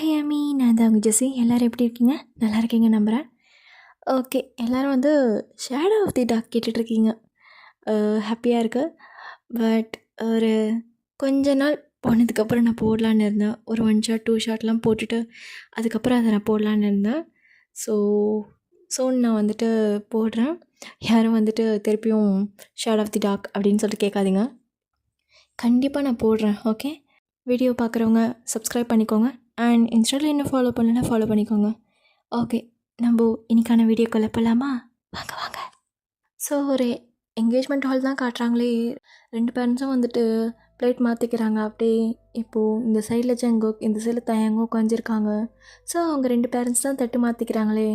Hi அம்மி, நான் தான் உங்கள் ஜெஸி. எல்லோரும் எப்படி இருக்கீங்க? நல்லா இருக்கீங்க நம்புகிறேன். ஓகே, எல்லோரும் வந்து ஷேடோ ஆஃப் தி டார்க் கேட்டுட்ருக்கீங்க. ஹாப்பியாக இருக்குது. பட் ஒரு கொஞ்ச நாள் போனதுக்கப்புறம் நான் போடலான்னு இருந்தேன். ஒரு 1 ஷாட் 2 ஷாட்லாம் போட்டுட்டு அதுக்கப்புறம் அதை நான் போடலான்னு இருந்தேன். ஸோ நான் வந்துட்டு போடுறேன். யாரும் வந்துட்டு திருப்பியும் ஷேடோ ஆஃப் தி டார்க் அப்படின்னு சொல்லிட்டு கேட்காதீங்க. கண்டிப்பாக நான் போடுறேன். ஓகே, வீடியோ பார்க்குறவங்க சப்ஸ்கிரைப் பண்ணிக்கோங்க. அண்ட் இன்ஸ்டாவில் இன்னும் ஃபாலோ பண்ணலைன்னா ஃபாலோ பண்ணிக்கோங்க. ஓகே, நம்ம இன்றைக்கான வீடியோக்குள்ளே போகலாமா? வாங்க வாங்க. ஸோ ஒரு என்கேஜ்மெண்ட் ஹால் தான் காட்டுறாங்களே. 2 பேரண்ட்ஸும் வந்துட்டு பிளேட் மாற்றிக்கிறாங்க. அப்படியே இப்போது இந்த சைடில் ஜங்குக், இந்த சைடில் தயங்கும் உட்காந்துருக்காங்க. ஸோ அவங்க 2 பேரண்ட்ஸ் தான் தட்டு மாற்றிக்கிறாங்களே.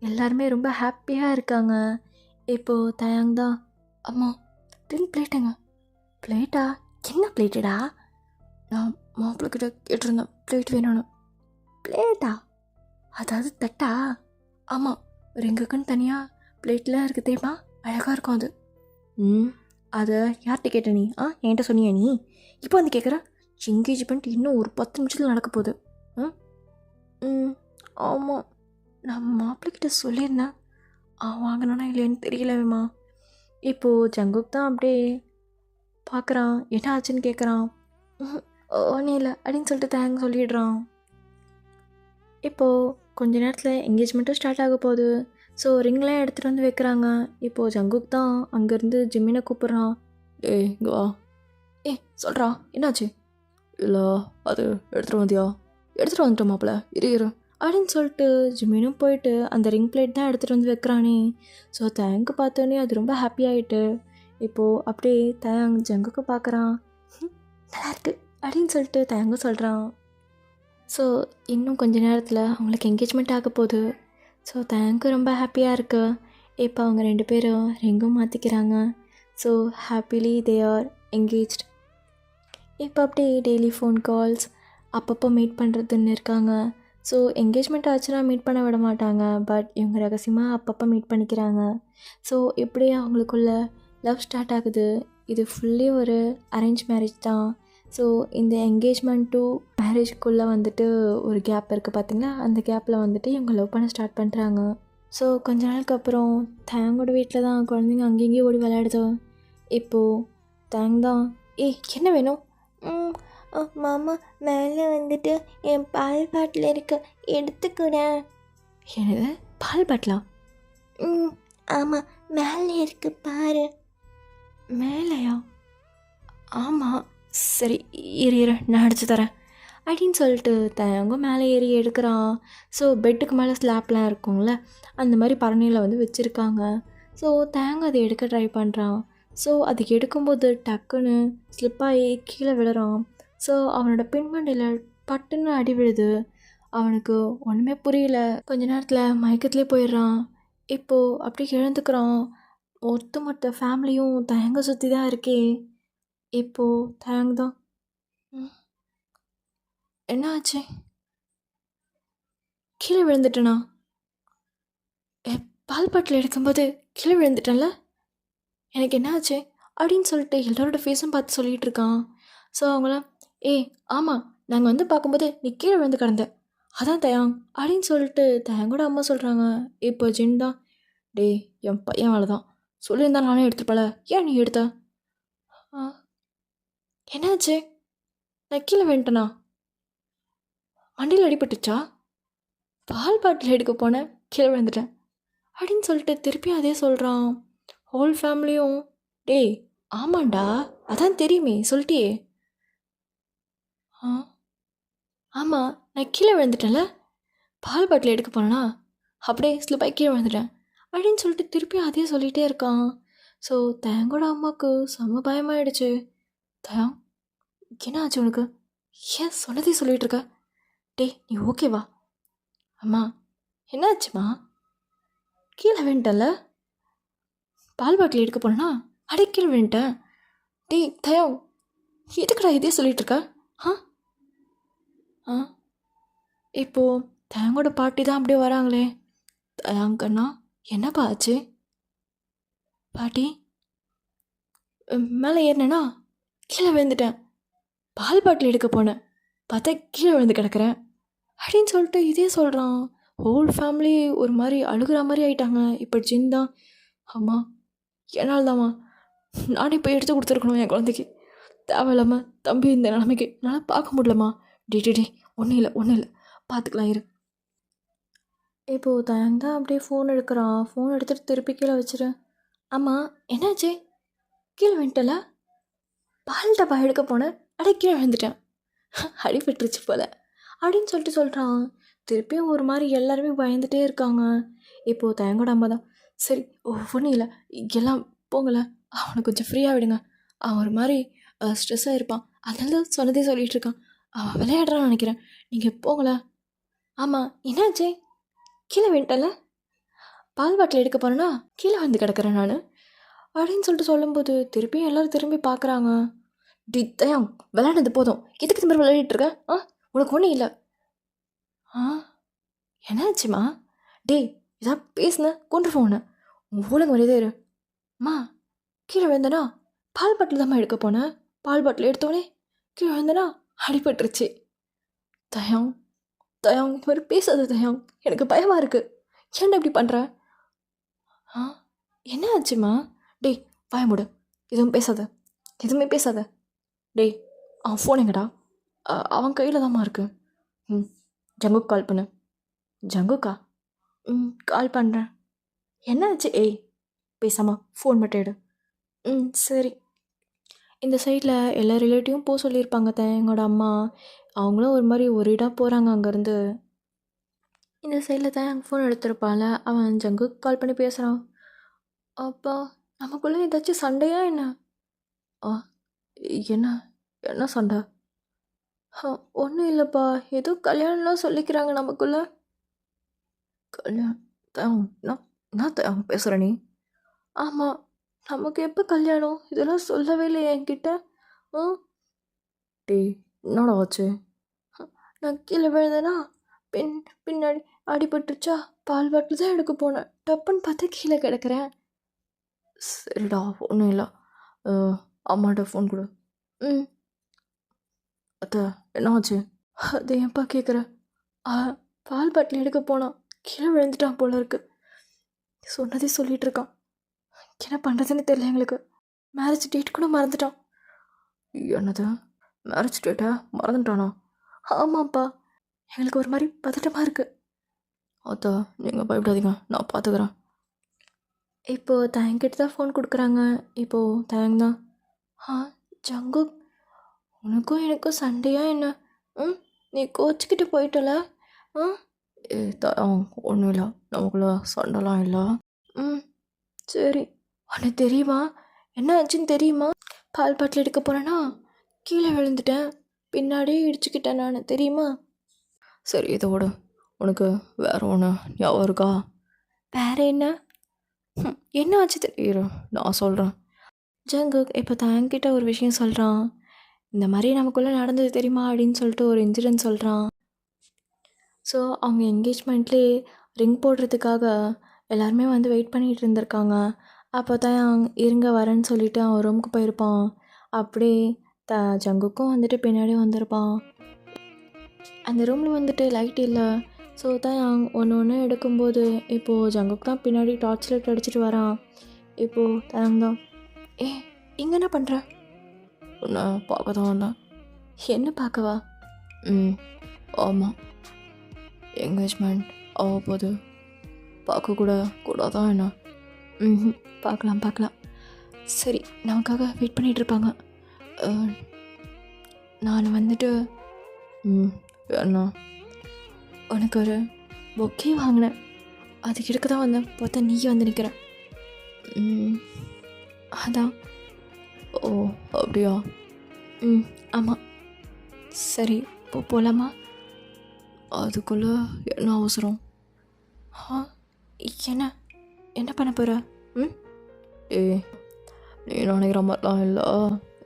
எல்லாருமே ரொம்ப ஹாப்பியாக இருக்காங்க. இப்போது தயங் தான், அம்மா 2 பிளேட்டுங்க. பிளேட்டா? என்ன பிளேட்டுடா? நான் மாப்பிள்ளைக்கிட்ட கேட்டிருந்தேன் பிளேட் வேணும்னு. பிளேட்டா? அதாவது தட்டா? ஆமாம், ரிங்குக்குன்னு தனியாக பிளேட்லாம் இருக்குது தெரியுமா? அழகாக இருக்கும் அது. அதை யார்கிட்ட கேட்ட நீ? என்கிட்ட சொன்னியா நீ? இப்போ வந்து கேட்குற? என்கேஜ்மெண்ட் இன்னும் ஒரு 10 நிமிஷத்தில் நடக்க போகுது. ஆமாம், நான் மாப்பிள்ளைக்கிட்ட சொல்லியிருந்தேன். வாங்கினானா இல்லைன்னு தெரியலவேம்மா. இப்போது ஜங்குக் தான் அப்படியே பார்க்குறான். என்ன ஆச்சுன்னு கேட்குறான். ஒன்றும் இல்லை அப்படின்னு சொல்லிட்டு தேங்க் சொல்லிடுறான். இப்போது கொஞ்ச நேரத்தில் என்கேஜ்மெண்ட்டும் ஸ்டார்ட் ஆக போகுது. ஸோ ரிங்லாம் எடுத்துகிட்டு வந்து வைக்கிறாங்க. இப்போது ஜங்குக் தான் அங்கேருந்து ஜிம்மினை கூப்பிட்றான். இங்கே வா. சொல்கிறா, என்னாச்சு? இல்லை, அது எடுத்துகிட்டு வந்தியா? எடுத்துகிட்டு வந்துட்டோம் மாப்பிள்ள, இரு அப்படின்னு சொல்லிட்டு ஜிம்மினும் போயிட்டு அந்த ரிங் பிளேட் தான் எடுத்துகிட்டு வந்து வைக்கிறானே. ஸோ தேங்க் பார்த்தோன்னே அது ரொம்ப ஹாப்பி ஆகிட்டு இப்போது அப்படியே தேங்க் ஜங்குக்கு பார்க்குறான். நல்லாயிருக்கு அப்படின்னு சொல்லிட்டு தேங்க சொல்கிறான். ஸோ இன்னும் கொஞ்சம் நேரத்தில் அவங்களுக்கு என்கேஜ்மெண்ட் ஆக போகுது. ஸோ தேங்க்கும் ரொம்ப ஹாப்பியாக இருக்குது. இப்போ அவங்க 2 பேரும் ரிங்கும் மாற்றிக்கிறாங்க. So happily they are engaged. இப்போ அப்படி டெய்லி ஃபோன் கால்ஸ் அப்பப்போ மீட் பண்ணுறதுன்னு இருக்காங்க. ஸோ என்கேஜ்மெண்ட் ஆச்சுன்னா மீட் பண்ண விட மாட்டாங்க. பட் இவங்க ரகசியமாக அப்பப்போ மீட் பண்ணிக்கிறாங்க. ஸோ இப்படியே அவங்களுக்குள்ள லவ் ஸ்டார்ட் ஆகுது. இது ஃபுல்லி ஒரு அரேஞ்ச் மேரேஜ் தான். ஸோ இந்த என்கேஜ்மெண்ட் டு மேரேஜ்க்குள்ளே வந்துட்டு ஒரு கேப் இருக்குது பார்த்தீங்களா? அந்த கேப்பில் வந்துட்டு இவங்க லவ் பண்ண ஸ்டார்ட் பண்ணுறாங்க. ஸோ கொஞ்ச நாளுக்கு அப்புறம் தேங்கோட வீட்டில் தான் குழந்தைங்க அங்கேயும் ஓடி விளையாடுது. இப்போது தேங் தான், என்ன வேணும்? மாமா மேலே வந்துட்டு என் பால் பாட்டில் இருக்க எடுத்துக்கிறேன். என்னது பால் பாட்டிலா? ஆமாம், மேலே இருக்கு பாரு. மேலேயா? ஆமாம், சரி இரு நான் அடிச்சு தரேன் அப்படின்னு சொல்லிட்டு தேங்க மேலே ஏறி எடுக்கிறான். ஸோ பெட்டுக்கு மேலே ஸ்லாப்லாம் இருக்குங்கள, அந்த மாதிரி பரணியில் வந்து வச்சுருக்காங்க. ஸோ தேங்க அதை எடுக்க ட்ரை பண்ணுறான். ஸோ அது எடுக்கும்போது டக்குன்னு ஸ்லிப்பாகி கீழே விழுறான். ஸோ அவனோட பின்மண்டையில் பட்டுன்னு அடி விழுது. அவனுக்கு ஒன்றுமே புரியல. கொஞ்ச நேரத்தில் மயக்கத்துலேயே போயிடுறான். இப்போது அப்படி எழுந்துக்கிறான். ஒட்டுமொத்த ஃபேமிலியும் தேங்க சுற்றி தான் இருக்கே. இப்போது தேங் தான், என்ன ஆச்சு? கீழே விழுந்துட்டேனா? பால் பாட்டில் எடுக்கும்போது கீழே விழுந்துட்டேன்ல, எனக்கு என்ன ஆச்சு அப்படின்னு சொல்லிட்டு எல்லாரோட ஃபேஸும் பார்த்து சொல்லிகிட்டு இருக்கான். ஸோ அவங்களாம், ஆமாம், நாங்கள் வந்து பார்க்கும்போது நீ கீழே விழுந்து கிடந்த, அதான் தயாங் அப்படின்னு சொல்லிட்டு தயங்கோட அம்மா சொல்கிறாங்க. இப்போ ஜின் தான், என் பையன் வேலை தான், சொல்லியிருந்தா நானே எடுத்துப்பல, ஏன் நீ எடுத்த? என்னாச்சு? நான் கீழே விழுந்துட்டேனா? வண்டியில் அடிபட்டுச்சா? பால் பாட்டில் எடுக்க போனேன், கீழே விழுந்துட்டேன் அப்படின்னு சொல்லிட்டு திருப்பியும் அதே சொல்கிறான். ஹோல் ஃபேமிலியும், ஆமாண்டா, அதான் தெரியுமே சொல்லிட்டியே. ஆமாம், நான் கீழே விழுந்துட்டேன்ல, பால் பாட்டில் எடுக்க போனேன்னா அப்படியே ஸ்லிப்பாகி கீழே விழுந்துட்டேன் அப்படின்னு சொல்லிட்டு திருப்பியும் அதே சொல்லிகிட்டே இருக்கான். ஸோ தேங்கோட அம்மாவுக்கு செம்ம பயமாயிடுச்சு. தயாங், என்ன ஆச்சு உனக்கு? ஏன் சொன்னதே சொல்லிகிட்டு இருக்க? நீ ஓகேவா? அம்மா என்னாச்சுமா? கீழே விழுந்துட்டேன்ல, பால் பாட்டில் எடுக்க போனேன்னா அடே கீழே விழுந்துட்டேன். தயாங், எதுக்குடா இதே சொல்லிகிட்டு இருக்க? இப்போது தேங்கோட பாட்டி தான் அப்படியே வராங்களே. தயாங்கண்ணா, என்னப்பா ஆச்சு? பாட்டி, மேலே ஏறினேன்னா கீழே விழுந்துட்டேன், பால் பாட்டில் எடுக்க போனேன், பார்த்தா கீழே விழுந்து கிடக்கிறேன் அப்படின்னு சொல்லிட்டு இதே சொல்கிறான். ஹோல் ஃபேமிலி ஒரு மாதிரி அழுகிற மாதிரி ஆயிட்டாங்க. இப்போ ஜின் தான், அம்மா என்னால் தாம்மா, நானே போய் எடுத்து கொடுத்துருக்கணும் என் குழந்தைக்கு. தேவையில்லாமல் தம்பி இந்த நிலைமைக்கு என்னால் பார்க்க முடியலம்மா. டி ஒன்றும் இல்லை ஒன்றும் இல்லை, பார்த்துக்கலாம் இரு. இப்போது தயங் தான் அப்படியே ஃபோன் எடுக்கிறான். ஃபோன் எடுத்துகிட்டு திருப்பி கீழே வச்சிரு. ஆமாம் என்னாச்சு? கீழே வந்துட்டல? பால் டப்பா எடுக்க போனேன், கீழே விழுந்துட்டேன், அடிபட்டுருச்சு போல் அப்படின்னு சொல்லிட்டு சொல்கிறான். திருப்பியும் ஒரு மாதிரி எல்லாருமே பயந்துகிட்டே இருக்காங்க. இப்போது தயங்கோட அம்மா தான், சரி ஒன்றும் இல்லை, எல்லாம் போங்கல, அவனை கொஞ்சம் ஃப்ரீயாக விடுங்க, அவன் ஒரு மாதிரி ஸ்ட்ரெஸ்ஸாக இருப்பான், அதனால சொன்னதே சொல்லிகிட்டு இருக்கான், அவன் விளையாடுறான்னு நினைக்கிறேன், நீங்கள் போங்கள. ஆமாம் என்னாச்சே? கீழே விட்டல? பால் பாட்டில் எடுக்க போகிறேன்னா கீழே வந்து கிடக்கிறேன் நான் அப்படின்னு சொல்லிட்டு சொல்லும்போது திருப்பியும் எல்லோரும் திரும்பி பார்க்குறாங்க. டி தயம், விளையாடுறது போதும், எதுக்கு திரும்ப விளையாடிட்டு இருக்க? உனக்கு ஒன்றும் இல்லை. என்னாச்சுமா? டேய் இதான் பேசுன கொண்டுருவோம் உன்னை, ஒழுங்கு வரையதே இரு. அம்மா கீழே விழுந்தனா பால் பாட்டில் தான்மா எடுக்க போனேன், பால் பாட்டில் எடுத்தோடனே கீழே விழுந்தனா அடிபட்டுருச்சு. தயம் தயம், இந்த மாதிரி பேசாத தயம், எனக்கு பயமாக இருக்குது, ஏன்டா இப்படி பண்ணுற? என்ன ஆச்சுமா? டேய் வாய மூடு, எதுவும் பேசாத, எதுவுமே பேசாத. டேய் அவன் ஃபோன் எங்கடா? அவன் கையில் தான்மா இருக்கு. ஜங்குக்கு கால் பண்ணு. ஜங்குக்கா? கால் பண்ணுறேன். என்ன ஆச்சு? ஏய் பேசாமல் ஃபோன் மட்டும் எடு. சரி. இந்த சைடில் எல்லா ரிலேட்டிவும் போக சொல்லியிருப்பாங்க எங்களோட அம்மா, அவங்களும் ஒரு மாதிரி ஒரேடாக போகிறாங்க அங்கேருந்து. இந்த சைடில் தான் ஃபோன் எடுத்திருப்பாள், அவன் ஜங்குக்கு கால் பண்ணி பேசுகிறான். அப்பா நமக்குள்ளே ஏதாச்சும் சண்டையா என்ன? என்ன என்ன சண்டை? ஒன்றும் இல்லைப்பா, ஏதோ கல்யாணம்லாம் சொல்லிக்கிறாங்க நமக்குள்ள. கல்யாணம்? நான் பேசுகிற நீ? ஆமாம், நமக்கு எப்போ கல்யாணம்? இதெல்லாம் சொல்லவே இல்லையே என்கிட்ட. டேய் என்னடா ஆச்சு? நான் கீழே விழுந்தேனா பின்னாடி அடிபட்டுருச்சா, பால் பாட்டில் தான் எடுக்க போனேன், டப்புன்னு பார்த்தா கீழே கிடக்கிறேன். சரிடா ஒன்றும் இல்லை, அம்மாட்ட ஃபோன் கொடு. அத்தை என்ன ஆச்சு? அது ஏன்ப்பா கேட்குற? பால் பாட்டில் எடுக்க போனான், கீழே விழுந்துட்டான் போல இருக்கு, சொன்னதே சொல்லிகிட்டு இருக்கான். என்ன பண்ணுறதுன்னு தெரியல எங்களுக்கு. மேரேஜ் டேட் கூட மறந்துட்டான். என்னது மேரேஜ் டேட்டா மறந்துட்டானா? ஆமாப்பா, எங்களுக்கு ஒரு மாதிரி பதட்டமாக இருக்குது. அத்தா நீங்கள் பயப்படாதீங்க, நான் பார்த்துக்கிறேன். இப்போது தயங்கிட்ட தான் ஃபோன் கொடுக்குறாங்க. இப்போது தயங் தான், ஜங்குக் உனக்கும் எனக்கும் சண்டையா என்ன? நீ கோச்சிக்கிட்டு போயிட்டல? ஒன்றும் இல்லை, நமக்குள்ள சண்டைலாம் இல்லை. சரி. உனக்கு தெரியுமா என்ன ஆச்சுன்னு தெரியுமா? பால் பாட்டில் எடுக்க போகிறேன்னா கீழே விழுந்துட்டேன், பின்னாடியே இடிச்சுக்கிட்டேன் நான், தெரியுமா? சரி இதோட உனக்கு வேறு ஒன்று ஞாபகம் இருக்கா? வேறு என்ன? என்ன ஆச்சு தெரியும், நான் சொல்கிறேன். ஜங்குக் இப்போ தயங்கிட்ட ஒரு விஷயம் சொல்கிறான். இந்த மாதிரி நமக்குள்ளே நடந்தது தெரியுமா அப்படின்னு சொல்லிட்டு ஒரு இன்சிடென்ட் சொல்கிறான். ஸோ அவங்க என்கேஜ்மெண்ட்லேயே ரிங் போடுறதுக்காக எல்லாருமே வந்து வெயிட் பண்ணிகிட்டு இருந்திருக்காங்க. அப்போ தான் இருங்க வரேன்னு சொல்லிவிட்டு அவன் ரூமுக்கு போயிருப்பான். அப்படியே ஜங்குக்கும் வந்துட்டு பின்னாடி வந்திருப்பான். அந்த ரூமில் வந்துட்டு லைட் இல்லை. ஸோ தான் ஒன்று எடுக்கும்போது இப்போது ஜங்குக்கு தான் பின்னாடி டார்ச் லைட் அடிச்சிட்டு வரான். இப்போது தான் இங்கே என்ன பண்ணுற? உன்னை பார்க்க தான் வந்தேன். என்ன பார்க்கவா? ஆமாம், என்கேஜ்மெண்ட் ஆக போது, கூடாதான் என்ன? பார்க்கலாம். சரி, நமக்காக வெயிட் பண்ணிகிட்ருப்பாங்க. நான் வந்துட்டு என்ன உனக்கு ஒரு பொக்கே வாங்கினேன், அதுக்கு எடுக்க தான் வந்தேன், பார்த்தா நீ வந்து நிற்கிற. அதான். ஓ அப்படியா? ஆமாம். சரி போகலாமா? அதுக்குள்ளே என்ன அவசரம்? என்ன பண்ண போகிற? நீ நினைக்கிற மாதிரிலாம் இல்லை.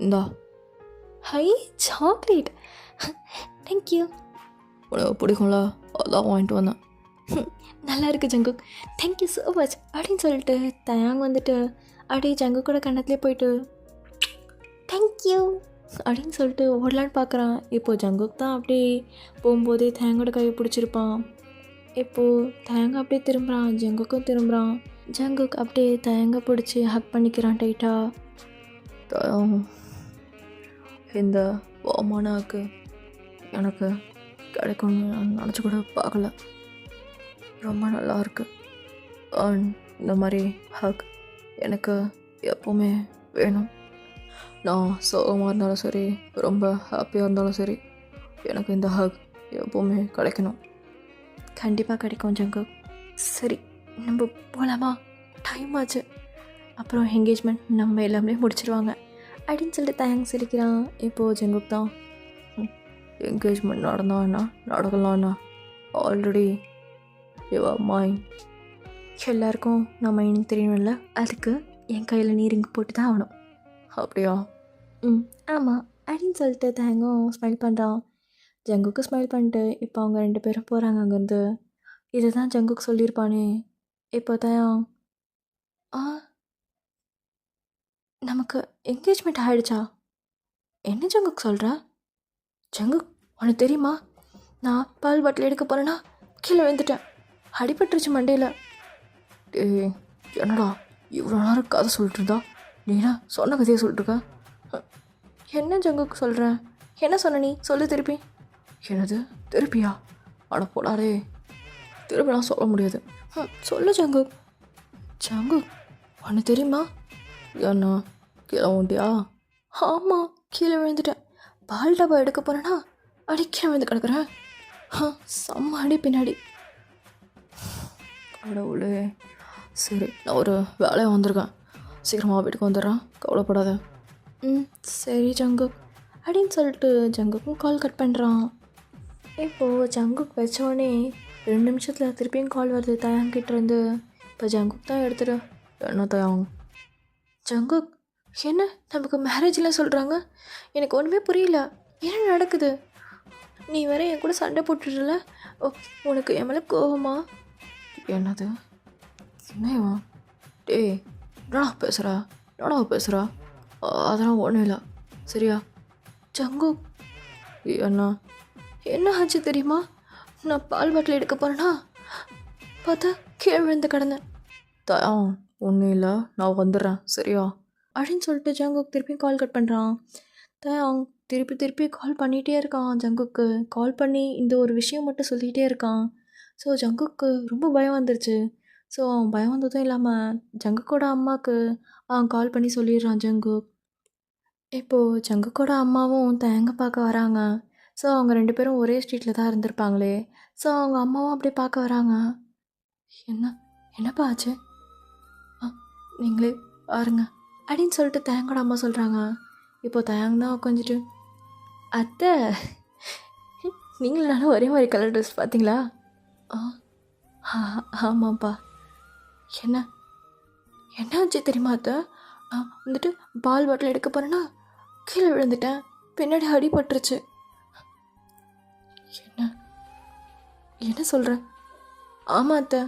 இந்தா. High chocolate, thank you. உனக்கு பிடிக்கும்ல, அதான் வாங்கிட்டு வந்தேன். நல்லா இருக்குது ஜங்குக், தேங்க்யூ ஸோ மச் அப்படின்னு சொல்லிட்டு தயாங் வந்துட்டு அப்படியே ஜங்குக்கோட கண்ணத்துலேயே போயிட்டு தேங்க்யூ அப்படின்னு சொல்லிட்டு ஓடலான்னு பார்க்குறான். இப்போது ஜங்குக் தான் அப்படியே போகும்போதே தேங்கோட கையை பிடிச்சிருப்பான். இப்போது தேங்காய் அப்படியே திரும்புகிறான், ஜங்குக்கும் திரும்புகிறான். ஜங்குக் அப்படியே தேங்காய் பிடிச்சி ஹக் பண்ணிக்கிறான் டைட்டாக. இந்த அவமானாக்கு எனக்கு கிடைக்கும்னு நான் நினச்சி கூட பார்க்கல. ரொம்ப நல்லாயிருக்கு. இந்த மாதிரி ஹக் எனக்கு எப்போவுமே வேணும். நான் சோகமாக இருந்தாலும் சரி, ரொம்ப ஹாப்பியாக இருந்தாலும் சரி, எனக்கு இந்த ஹக் எப்போவுமே கிடைக்கணும். கண்டிப்பாக கிடைக்கும் ஜங்குக். சரி, நம்ம போகலாமா? டைம் ஆச்சு. அப்புறம் என்கேஜ்மெண்ட் நம்ம எல்லாமே முடிச்சிருவாங்க அப்படின்னு சொல்லிட்டு தேங்க்ஸ் சிரிக்கிறான். இப்போது ஜங்குக் தான் என்கேஜ்மெண்ட் நடந்தா என்ன, நடக்கலாம் என்ன, ஆல்ரெடி யுவர் மைண்ட். எல்லாருக்கும் நான் மைண்ட் தெரியணும்ல, அதுக்கு என் கையில் நீ ரிங் போட்டு தான் ஆகணும். அப்படியா? ஆமாம் அப்படின்னு சொல்லிட்டு தேங்கும் ஸ்மைல் பண்ணுறான். ஜங்குக்கு ஸ்மைல் பண்ணிட்டு இப்போ அவங்க 2 பேரும் போகிறாங்க அங்கேருந்து. இதுதான் ஜங்குக்கு சொல்லியிருப்பானே. இப்போ தான் ஆ நமக்கு என்கேஜ்மெண்ட் ஆகிடுச்சா? என்ன ஜங்குக்கு சொல்கிற? ஜங்குக், உனக்கு தெரியுமா, நான் பால் பாட்டில் எடுக்க போகிறேன்னா கீழே விழுந்துட்டேன், அடிபட்டுருச்சு மண்டையில். என்னடா இவ்வளோ நேரம் கதை சொல்லிட்டு இருந்தா, நீனா சொன்ன கதையை சொல்லிட்டுருக்க? என்ன ஜங்குக்கு சொல்கிற? என்ன சொன்ன நீ? சொல்லு திருப்பி. என்னது திருப்பியா? அட போடாரே, திருப்பிலாம் சொல்ல முடியாது. சொல்லு ஜங்குக். ஜங்குக், உனக்கு தெரியுமா என்ன கீழே விழுந்தியா? ஆமாம், கீழே விழுந்துட்டேன். பால் டப்பா எடுக்க போகிறேன்னா அடிக்க விழுந்து கிடக்குறேன். செம்ம அடி பின்னாடி. கடவுளே. சரி, நான் ஒரு வேலையாக வந்திருக்கேன், சீக்கிரமாக வீட்டுக்கு வந்துடுறேன், கவலைப்படாத. சரி ஜங்குக் அப்படின்னு சொல்லிட்டு ஜங்குக்கும் கால் கட் பண்ணுறான். இப்போது ஜங்குக் வச்சோடனே 2 நிமிஷத்தில் திருப்பியும் கால் வருது தயாங்கிட்டேருந்து. இப்போ ஜங்குக் தான் எடுத்துரு. என்ன தயாங்? ஜங்குக், என்ன நமக்கு மேரேஜ்லாம் சொல்கிறாங்க? எனக்கு ஒன்றுமே புரியல, என்ன நடக்குது? நீ வேற என் கூட சண்டை போட்டுடல, உனக்கு என் மேலே கோவமா? என்னது என்னவா? டேய், என்னடா பேசுகிறா? அதெல்லாம் ஒன்றும் இல்லை, சரியா? ஜங்குக், என்ன ஆச்சு தெரியுமா? நான் பால் பாட்டில் எடுக்க போகிறேன்னா பார்த்தா கீழே விழுந்து கிடந்தேன். தயாங், ஒன்றும் இல்லை, நான் வந்துடுறேன், சரியா அப்படின்னு சொல்லிட்டு ஜங்குக் திருப்பியும் கால் கட் பண்ணுறான். தயாங் திருப்பி கால் பண்ணிகிட்டே இருக்கான். ஜங்குக்கு கால் பண்ணி இந்த ஒரு விஷயம் மட்டும் சொல்லிகிட்டே இருக்கான். ஸோ ஜங்குக்கு ரொம்ப பயம் வந்துருச்சு. ஸோ அவன் பயம் வந்ததும் இல்லாமல் ஜங்குக்கோட அம்மாவுக்கு அவன் கால் பண்ணி சொல்லிடுறான் ஜங்குக். இப்போது ஜங்குக்கோட அம்மாவும் தயங்க பார்க்க வராங்க. ஸோ அவங்க 2 பேரும் ஒரே ஸ்ட்ரீட்டில் தான் இருந்திருப்பாங்களே. ஸோ அவங்க அம்மாவும் அப்படியே பார்க்க வராங்க. என்னப்பா ஆச்சு? நீங்களே பாருங்க அப்படின்னு சொல்லிட்டு தயங்கோட அம்மா சொல்கிறாங்க. இப்போ தயங்க தான் உட்காந்துட்டு, அத்தை நீங்களும் ஒரே மாதிரி கலர் ட்ரெஸ் பார்த்தீங்களா? ஆமாப்பா. என்னாச்சு தெரியுமா அத்தை? வந்துட்டு பால் பாட்டில் எடுக்க போகிறேன்னா கீழே விழுந்துட்டேன், பின்னாடி அடிபட்டுருச்சு. என்ன சொல்கிற? ஆமாம் அத்தை.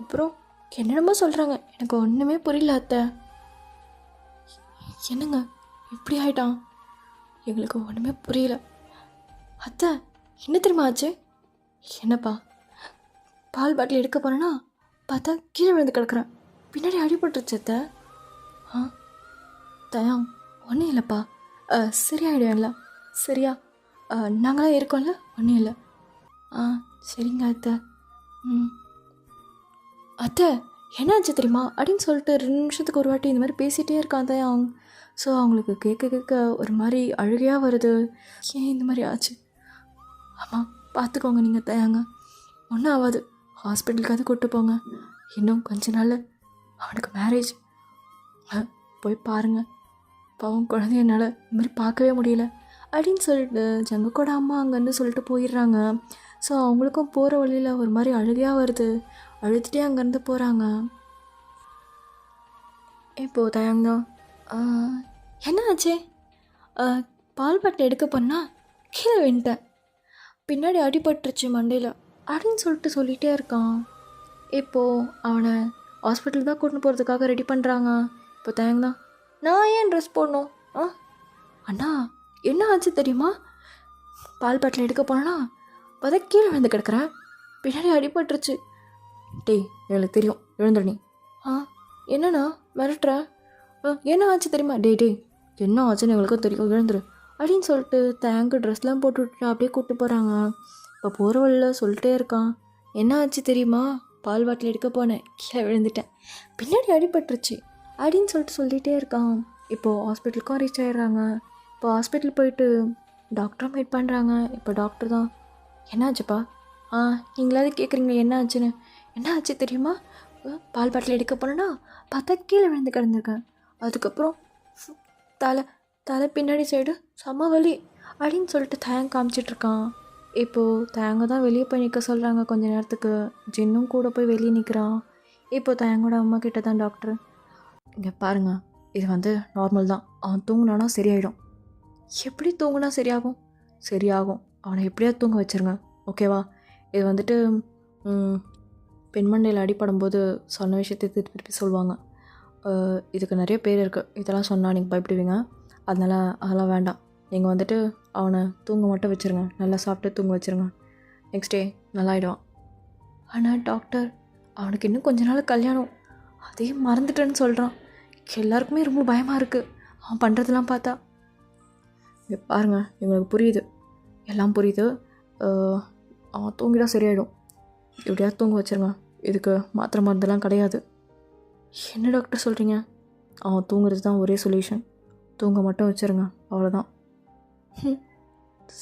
அப்புறம் என்னென்னமோ சொல்கிறாங்க, எனக்கு ஒன்றுமே புரியல அத்தை. என்னங்க இப்படி ஆகிட்டான்? எங்களுக்கு ஒன்றுமே புரியல அத்தை. என்ன தெரியுமா ஆச்சு? என்னப்பா? பால் பாட்டில் எடுக்க போகிறேன்னா பார்த்தா கீழே விழுந்து கிடக்குறேன், பின்னாடி அடிபட்டுருச்சு அத்தை. தயாங், ஒன்றும் இல்லைப்பா, சரியாயிடுவேன்ல, சரியா? நாங்களாம் இருக்கோம்ல, ஒன்றும் இல்லை. சரிங்க அத்தை. அத்தை என்னாச்சு தெரியுமா அப்படின்னு சொல்லிட்டு 2 நிமிஷத்துக்கு ஒரு வாட்டி இந்த மாதிரி பேசிகிட்டே இருக்கான் தயாங். ஸோ அவங்களுக்கு கேட்க ஒரு மாதிரி அழுகையாக வருது. ஏன் இந்த மாதிரி ஆச்சு? ஆமாம், பார்த்துக்கோங்க நீங்கள் தயாங்க, ஒன்றும் ஆகாது, ஹாஸ்பிட்டலுக்காவது கூப்பிட்டு போங்க. இன்னும் கொஞ்ச நாள் அவனுக்கு மேரேஜ், போய் பாருங்கள். பாவம் குழந்தைய என்னால் இந்த மாதிரி பார்க்கவே முடியல அப்படின்னு சொல்லிட்டு ஜங்குக்கோட அம்மா அங்கேருந்து சொல்லிட்டு போயிடுறாங்க. ஸோ அவங்களுக்கும் போகிற வழியில் ஒரு மாதிரி அழுகையாக வருது. அழுதுகிட்டே அங்கேருந்து போகிறாங்க. இப்போது தயாங்கண்ணா, என்ன ஆச்சு? பால் பாட்டில் எடுக்க போனால் கீழே விழுந்துட்டேன், பின்னாடி அடிபட்டுருச்சு மண்டையில் அப்படின்னு சொல்லிகிட்டே இருக்கான். இப்போது அவனை ஹாஸ்பிட்டல் தான் கூட்டின்னு போகிறதுக்காக ரெடி பண்ணுறாங்க. இப்போ தயாங்கண்ணா, நான் ஏன் ட்ரெஸ் போடணும்? அண்ணா என்ன ஆச்சு தெரியுமா? பால் பாட்டில் எடுக்க போனா பார்த்தா கீழே விழுந்து கிடக்குறேன். பின்னாடி அடிபட்டுருச்சு. டேய், எனக்கு தெரியும், எழுந்துரு நீ. என்னண்ணா மிரட்டுற? என்ன ஆச்சு தெரியுமா? டேய் என்ன ஆச்சுன்னு எங்களுக்கும் தெரியும், எழுந்துரு அப்படின்னு சொல்லிட்டு தேங்கு ட்ரெஸ்லாம் போட்டு விட்டுட்டு அப்படியே கூப்பிட்டு போகிறாங்க. இப்போ போகிற வழியில் சொல்லிட்டே இருக்கான், என்ன ஆச்சு தெரியுமா? பால் பாட்டில் எடுக்க போனேன், கீழே விழுந்துட்டேன், பின்னாடி அடிபட்டுருச்சு அப்படின்னு சொல்லிட்டே இருக்கான். இப்போது ஹாஸ்பிட்டலுக்கும் ரீச் ஆகிடுறாங்க. இப்போ ஹாஸ்பிட்டல் போயிட்டு டாக்டரும் மீட் பண்ணுறாங்க. இப்போ டாக்டர் தான், என்னாச்சுப்பா? நீங்களாவது கேட்குறீங்க என்ன ஆச்சுன்னு. என்ன ஆச்சு தெரியுமா? பால் பாட்டில் எடுக்க போனேன்னா பார்த்தா கீழே விழுந்து கிடந்திருக்கேன். அதுக்கப்புறம் தலை பின்னாடி சைடு செம்ம வலி அப்படின்னு சொல்லிட்டு தேங்க காமிச்சிட்ருக்கான். இப்போது தேங்க தான் வெளியே போய் நிற்க சொல்கிறாங்க கொஞ்ச நேரத்துக்கு. ஜின்னும் கூட போய் வெளியே நிற்கிறான். இப்போது தேங்கோட அம்மா கிட்ட தான் டாக்டர், இங்கே பாருங்கள், இது நார்மல் தான், அவன் தூங்கினானா சரியாயிடும். எப்படி தூங்குனா சரியாகும், அவனை எப்படியாவது தூங்க வச்சுருங்க, ஓகேவா? இது பெண்மண்டையில் அடிப்படும் போது சொன்ன விஷயத்தை திருப்பி சொல்லுவாங்க. இதுக்கு நிறைய பேர் இருக்குது, இதெல்லாம் சொன்னால் நீங்கள் பயப்படுவீங்க, அதெல்லாம் வேண்டாம். நீங்கள் அவனை தூங்க மட்டும் வச்சுருங்க, நல்லா சாப்பிட்டு தூங்க வச்சுருங்க, நெக்ஸ்ட் டே நல்லாயிடுவான். ஆனால் டாக்டர், அவனுக்கு இன்னும் கொஞ்ச நாள் கல்யாணம், அதையும் மறந்துட்டேன்னு சொல்கிறான். எல்லாருக்குமே ரொம்ப பயமாக இருக்குது அவன் பண்ணுறதெல்லாம் பார்த்தா. இங்கே பாருங்கள், எங்களுக்கு புரியுது, எல்லாம் புரியுது, அவன் தூங்கிட்டா சரியாயிடும், எப்படியாவது தூங்க வச்சுருங்க, இதுக்கு மாத்திரை மருந்தெல்லாம் கிடையாது. என்ன டாக்டர் சொல்கிறீங்க? அவன் தூங்குறது தான் ஒரே சொல்யூஷன், தூங்க மட்டும் வச்சுருங்க, அவ்வளோதான்.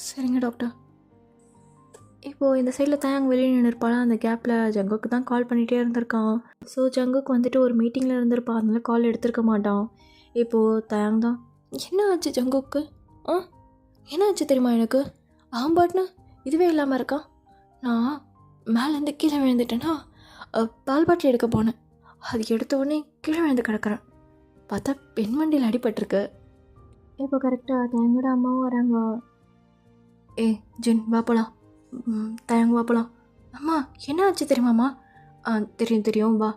சரிங்க டாக்டர். இப்போது இந்த சைடில் தேங்க வெளியே நின்றுருப்பாள். அந்த கேப்பில் ஜங்குக்கு தான் கால் பண்ணிகிட்டே இருந்திருக்கான். ஸோ ஜங்குக்கு ஒரு மீட்டிங்கில் இருந்திருப்பான், அதனால கால் எடுத்திருக்க மாட்டான். இப்போது தேங்க தான், என்ன ஆச்சு ஜங்குக்கு? என்ன ஆச்சு தெரியுமா எனக்கு? அவன் பாட்டுன்னு இதுவே இல்லாமல் இருக்கான். நான் மேலேருந்து கீழே விழுந்துட்டேன்னா பால் பாட்டில் எடுக்க போனேன், அது எடுத்த உடனே கீழே விழுந்து கிடக்குறேன், பார்த்தா பெண்மண்டியில் அடிபட்டிருக்கு. இப்போ கரெக்டாக தேங்கோட அம்மாவும் வராங்க. ஜின் வா போகலாம், தேங்க வா போகலாம். அம்மா என்ன ஆச்சு தெரியுமாம்மா? தெரியும் வா.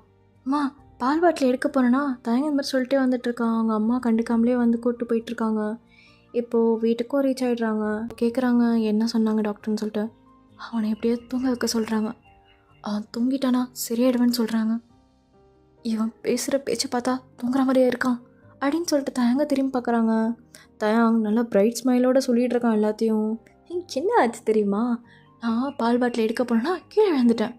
அம்மா பால் பாட்டில் எடுக்க போனேன்னா தேங்க இந்த மாதிரி சொல்லிட்டே வந்துட்டுருக்கான். அவங்க அம்மா கண்டுக்காமலே கூப்பிட்டு போயிட்டுருக்காங்க. இப்போது வீட்டுக்கும் ரீச் ஆகிடுறாங்க. கேட்குறாங்க என்ன சொன்னாங்க டாக்டர்னு சொல்லிட்டு. அவனை எப்படியோ தூங்க வைக்க சொல்கிறாங்க. அவன் தூங்கிட்டானா சரியாயிடுவேன்னு சொல்கிறாங்க. இவன் பேசுகிற பேச்சை பார்த்தா தூங்குற மாதிரியே இருக்கான் அப்படின்னு சொல்லிட்டு தயங்க திரும்பி பார்க்குறாங்க. தயாங் நல்லா பிரைட் ஸ்மைலோடு சொல்லிகிட்டு இருக்கான் எல்லாத்தையும். என்ன ஆச்சு தெரியுமா? நான் பால் பாட்டில் எடுக்க போனேன்னா கீழே விழுந்துட்டேன்,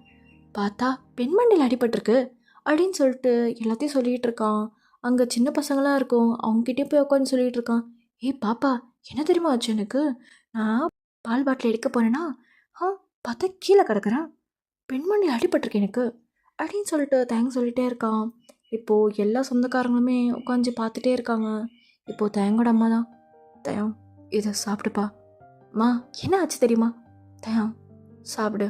பார்த்தா பெண்மண்டியில் அடிபட்டிருக்கு அப்படின்னு சொல்லிட்டு எல்லாத்தையும் சொல்லிகிட்டு இருக்கான். அங்கே சின்ன பசங்களாம் இருக்கும், அவங்ககிட்டே போய் உட்காந்து சொல்லிகிட்டு இருக்கான். பாப்பா என்ன தெரியுமா ஆச்சு எனக்கு? நான் பால் பாட்டில் எடுக்க போனேன்னா பார்த்தா கீழே கிடக்குறேன், பெண்மண்டியில் அடிபட்டிருக்கு எனக்கு அப்படின்னு சொல்லிட்டு தேங்க் சொல்லிகிட்டே இருக்கான். இப்போது எல்லா சொந்தக்காரங்களுமே உட்காந்து பார்த்துட்டே இருக்காங்க. இப்போது தேங்கோட அம்மா தான், தயம் இதை சாப்பிடுப்பா. அம்மா என்ன ஆச்சு தெரியுமா? தயம் சாப்பிடு.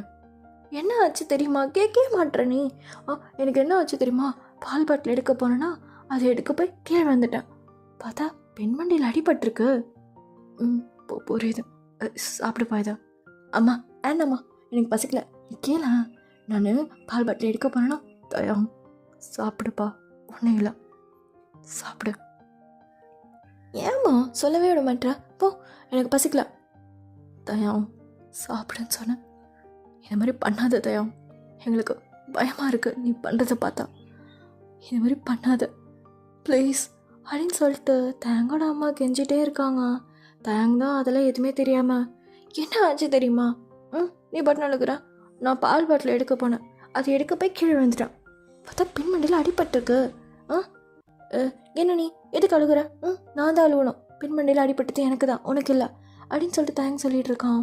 என்ன ஆச்சு தெரியுமா? கேட்கவே மாட்டேற நீ. எனக்கு என்ன ஆச்சு தெரியுமா? பால் பாட்டில் எடுக்க போனேன்னா அதை எடுக்க போய் கீழே வந்துட்டேன், பார்த்தா பெண்மண்டியில் அடிபட்டிருக்கு. புரியுது, சாப்பிடுப்பா இதை. அம்மா வேண்டாம்மா எனக்கு பசிக்கல, கேள, நான் பால் பாட்டில் எடுக்க போனேன்னா தயம் சாப்பிடுப்பா, ஒன்றும் இல்லை சாப்பிடு. ஏம்மா சொல்லவே விட மாட்டேற, போ எனக்கு பசிக்கல. தயம் சாப்பிடுன்னு சொன்னேன். இது மாதிரி பண்ணாத தயம், எங்களுக்கு பயமாக இருக்குது நீ பண்ணுறதை பார்த்தா, இது மாதிரி பண்ணாத ப்ளீஸ் அப்படின்னு சொல்லிட்டு தேங்கோட அம்மா கெஞ்சிட்டே இருக்காங்க. தேங்க தான் அதெல்லாம் எதுவுமே தெரியாமல், என்ன ஆச்சு தெரியுமா? நீ பட்டு அழுகுற, நான் பால் பாட்டில் எடுக்க போனேன், அது எடுக்க போய் கீழே விழுந்துட்டேன், பார்த்தா பின்மண்டியில் அடிபட்டிருக்கு. என்ன நீ எதுக்கு அழுகுற? நான் தான் அழுகணும், பின்மண்டியில் அடிபட்டது எனக்கு தான், உனக்கு இல்லை அப்படின்னு சொல்லிட்டு தேங்க் சொல்லிட்டு இருக்கான்.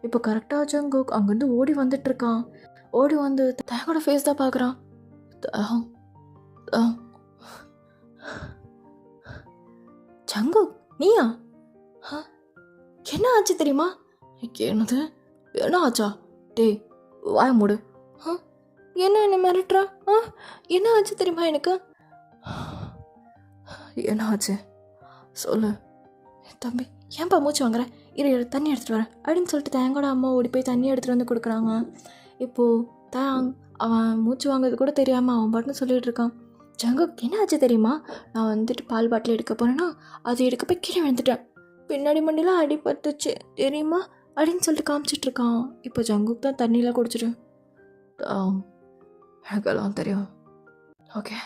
இப்போ கரெக்டாக ஜங்குக் அங்கேருந்து ஓடி வந்துட்டுருக்கான். ஓடி வந்து தேங்கோட ஃபேஸ் தான் பார்க்குறான். ஜங்குக் நீயா? என்ன ஆச்சு தெரியுமா? என்னது என்ன ஆச்சா? டேய் வாய மூடு. என்ன மிரட்டுறா? என்ன ஆச்சு தெரியுமா எனக்கு? என்ன ஆச்சு சொல்லு தம்பி. ஏன்பா மூச்சு வாங்குற? இரு தண்ணி எடுத்துகிட்டு வரேன் அப்படின்னு சொல்லிட்டு தேங்கோட அம்மா ஓடி போய் தண்ணி எடுத்துகிட்டு வந்து கொடுக்குறாங்க. இப்போது தேங் அவன் மூச்சு வாங்குறது கூட தெரியாமல் அவன் பாட்டுன்னு சொல்லிகிட்டு இருக்கான். ஜங்குக் என்ன ஆச்சு தெரியுமா? நான் பால் பாட்டில் எடுக்க போனேன்னா அது எடுக்க போய் கீழே விழுந்துட்டேன், பின்னாடி மண்டிலாம் அடிபட்டுச்சு தெரியுமா அப்படின்னு சொல்லிட்டு காமிச்சிட்ருக்கான். இப்போ ஜங்குக் தான் தண்ணியில் குடிச்சிட்டு எனக்கெல்லாம் தெரியும். ஓகே.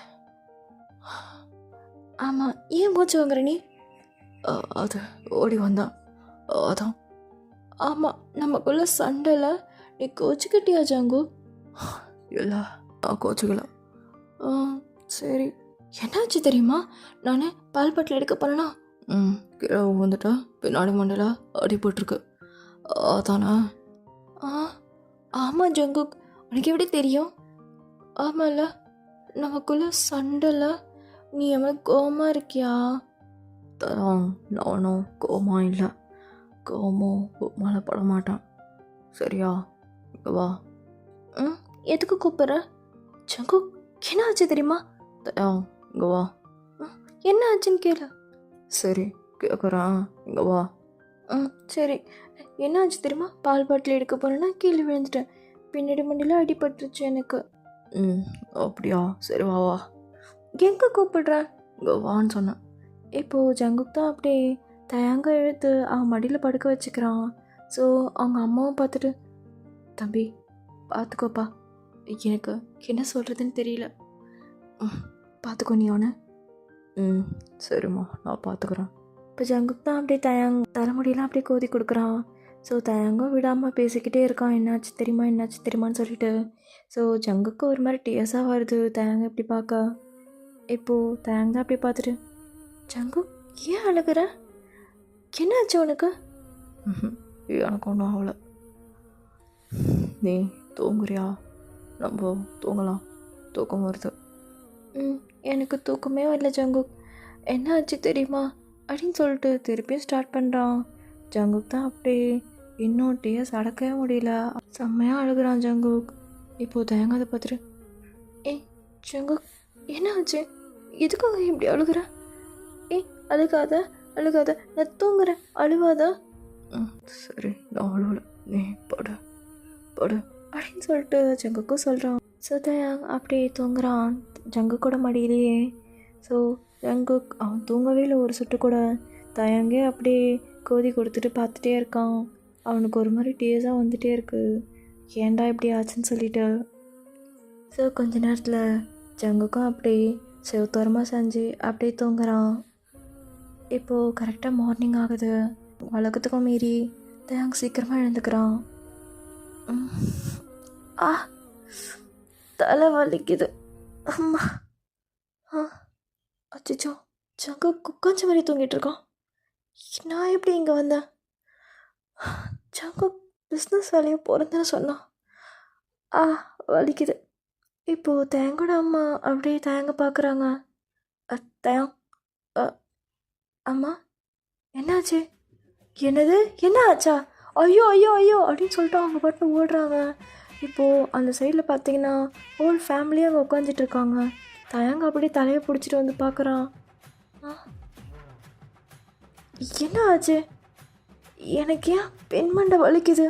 ஆமாம், ஏன் மூச்சு வாங்குற நீ? அது ஓடி வந்தான் அதான். ஆமாம், நமக்குள்ள சண்டையில் நீ கோச்சிக்கிட்டியா ஜங்கு? இல்லை, நான் கோச்சிக்கல. சரி, என்னாச்சு தெரியுமா? நான் பால் பாட்டில் எடுக்க போனேன்னா கீழே வந்துட்டா பின்னாடி மண்டையில் அடிபட்டுருக்கு அதானே? ஆமாம் ஜங்குக், உனக்கு எப்படி தெரியும்? ஆமாம்ல, நமக்குள்ள சண்டையில் நீ எவ்வளோ கோவமாக இருக்கியா? நானும் கோமா இல்லை, கோமால பட மாட்டான். சரியா, இங்கே வா. எதுக்கு கூப்பிட்ற ஜங்குக்? என்ன ஆச்சு தெரியுமா? இங்கே வா. என்ன ஆச்சுன்னு கேளு. சரி, கேட்குறான், இங்கே வா. சரி, என்ன ஆச்சு தெரியுமா? பால் பாட்டில் எடுக்க போனேன்னா கீழே விழுந்துட்டேன், பின்னாடி மண்டியில் அடிபட்டுருச்சு எனக்கு. அப்படியா? சரி வா வா. எங்கே கூப்பிடுற? இங்கே வான்னு சொன்னேன். இப்போது ஜங்குக் தான் அப்படியே தயங்க எழுத்து அவன் மடியில் படுக்க வச்சுக்கிறான். ஸோ அவங்க அம்மாவும் பார்த்துட்டு, தம்பி பார்த்துக்கோப்பா, எனக்கு என்ன சொல்கிறதுன்னு தெரியல, பார்த்துக்கோ நீ அவனை. சரிம்மா, நான் பார்த்துக்குறேன். இப்போ ஜங்குக் தான் அப்படியே தலைமுடியெல்லாம் அப்படியே கோதி கொடுக்குறான். ஸோ தயங்கும் விடாமல் பேசிக்கிட்டே இருக்கான், என்னாச்சு தெரியுமா என்னாச்சு தெரியுமான்னு சொல்லிட்டு. ஸோ ஜங்குக்கு ஒரு மாதிரி டேஸாக வருது தயங்க இப்படி பார்க்க. இப்போது தயங்க தான் அப்படி பார்த்துட்டு, ஜங்கு ஏன் அழுகிற? என்னாச்சு உனக்கு? எனக்கு ஒன்றும் ஆகலை. நீ தூங்குறியா? நம்ம தூங்கலாம், தூக்கம் வருது. எனக்கு தூக்கமே வரல ஜங்குக், என்ன ஆச்சு தெரியுமா அப்படின்னு சொல்லிட்டு திருப்பியும் ஸ்டார்ட் பண்ணுறான். ஜங்குக் தான் அப்படியே இன்னும் டேஸ் அடக்கவே முடியல, செம்மையாக அழுகிறான் ஜங்குக். இப்போது தயங்காத பார்த்துட்டு, ஜங்குக் என்ன ஆச்சு? எதுக்காக இப்படி அழுகிற? அழுகாத அழுகாத, நான் தூங்குறேன், அழுவாதா? சரி, நான் அழுவல, நீ படு படு அப்படின்னு சொல்லிட்டு ஜங்குக்கும் சொல்கிறான். ஸோ தயாங் அப்படியே தூங்குறான் ஜங்குக்கோட மடியிலேயே. ஸோ ஜங்குக் அவன் தூங்கவே இல்லை ஒரு சுட்டு கூட. தயங்கே அப்படியே கோதி கொடுத்துட்டு பார்த்துட்டே இருக்கான். அவனுக்கு ஒரு மாதிரி டேஸாக வந்துகிட்டே இருக்குது, ஏன்டா இப்படி ஆச்சுன்னு சொல்லிட்டு. ஸோ கொஞ்ச நேரத்தில் ஜங்குக்கும் அப்படியே செவத்தோரமாக செஞ்சு அப்படியே தூங்குறான். இப்போது கரெக்டாக மார்னிங் ஆகுது. வழக்கத்துக்கும் மீறி தயாங் சீக்கிரமாக எழுந்துக்கிறான். தலை வலிக்குது அம்மா. அச்சோ, ஜங்கு குக்காஞ்ச மாதிரி தூங்கிட்டு இருக்கான். நான் எப்படி இங்கே வந்தேன்? ஜங்கு பிஸ்னஸ் வேலையை போகிறதுன்னு சொன்னான். வலிக்குது. இப்போது தேங்கோட அம்மா அப்படியே தேங்க பார்க்குறாங்க. தயாங், அம்மா என்னாச்சு? என்னது, என்ன ஆச்சா? ஐயோ ஐயோ ஐயோ அப்படின்னு சொல்லிட்டு அவங்க பாட்டு ஓடுறாங்க. இப்போது அந்த சைடில் பார்த்தீங்கன்னா ஹோல் ஃபேமிலியாக அங்கே உட்காந்துட்ருக்காங்க. தயங்க அப்படியே தலையை பிடிச்சிட்டு வந்து பார்க்குறான். என்ன ஆச்சு? எனக்கு ஏன் பெண்மண்டை வலிக்குது?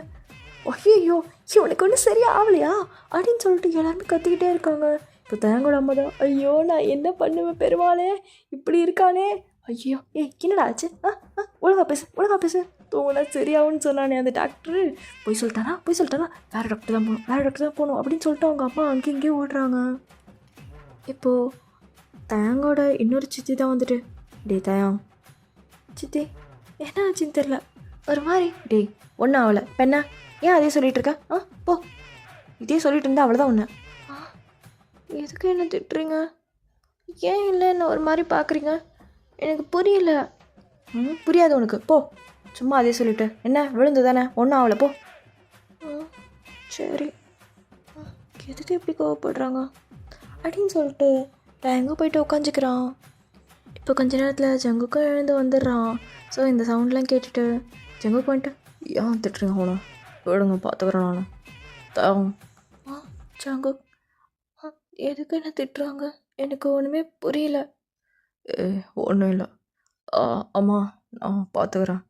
ஐயோ, இவனுக்கு ஒன்றும் சரியாக ஆகலையா அப்படின்னு சொல்லிட்டு எல்லாருமே கற்றுக்கிட்டே இருக்காங்க. இப்போ தயங்கோட அம்மா தான், ஐயோ நான் என்ன பண்ணுவேன் பெருமாளே, இப்படி இருக்கானே, ஐயோ என்னடா ஆச்சு? ஒழுங்கா பேசு தூங்கினா சரியாகும்னு சொன்னானே அந்த டாக்டரு, போய் சொல்லிட்டானா வேறு டாக்டர் தான் போகணும் அப்படின்னு சொல்லிட்டு அவங்க அம்மா அங்கேயே ஓடுறாங்க. இப்போது தயாங்கோட இன்னொரு சித்தி தான் வந்துட்டு, தயாங் சித்தி என்ன ஆச்சுன்னு தெரில, ஒரு மாதிரி ஒன்றும் ஆகலை பெண்ணா, ஏன் அதே சொல்லிகிட்டு இருக்க? போ, இதே சொல்லிட்டு இருந்தா அவ்வளோதான் ஒன்று. எதுக்கு என்ன திட்டுறீங்க? ஏன் இல்லை என்ன ஒரு மாதிரி பார்க்குறீங்க? எனக்கு புரியல. புரியாது உனக்கு, போ, சும்மா அதே சொல்லிவிட்டு என்ன விழுந்து தானே, ஒன்றும் ஆகலை, போ. சரி, எதுக்கு எப்படி கோவப்படுறாங்க அப்படின்னு சொல்லிட்டு எங்கே போயிட்டு உட்காந்துக்கிறான். இப்போ கொஞ்ச நேரத்தில் ஜங்குக்கும் எழுந்து வந்துடுறான். ஸோ இந்த சவுண்ட்லாம் கேட்டுட்டு ஜங்குக்கு வந்துட்டு, ஏன் திட்டுறீங்க அவனை, விடுங்க பார்த்துக்கிறேன் நான். ஜங்குக் எதுக்கு என்ன திட்டுறாங்க, எனக்கு ஒன்றுமே புரியல. ஒன்றும் இல்லை அம்மா, நான் பார்த்துக்கிறேன்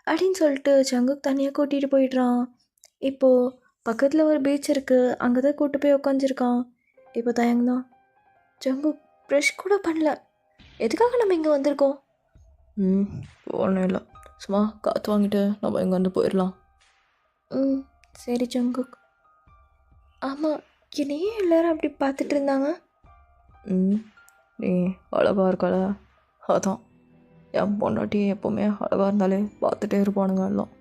அப்படின்னு சொல்லிட்டு ஜங்குக் தனியாக கூட்டிகிட்டு போயிடுறான். இப்போது பக்கத்தில் ஒரு பீச் இருக்குது, அங்கே தான் கூப்பிட்டு போய் உட்காந்துருக்கான். இப்போ தயங்கதான், ஜங்குக் ப்ரெஷ் கூட பண்ணல, எதுக்காக நம்ம இங்கே வந்திருக்கோம்? ஒன்றும் இல்லை, சும்மா காற்று வாங்கிட்டு நம்ம இங்கேருந்து போயிடலாம். ம் சரி ஜங்குக். ஆமாம், என்னையே எல்லாரும் அப்படி பார்த்துட்டு இருந்தாங்க. நீ அழகாக இருக்கல, அதான் என் பொண்டாட்டி எப்போவுமே அழகாக இருந்தாலே பார்த்துட்டே இருப்பானுங்க எல்லாம்.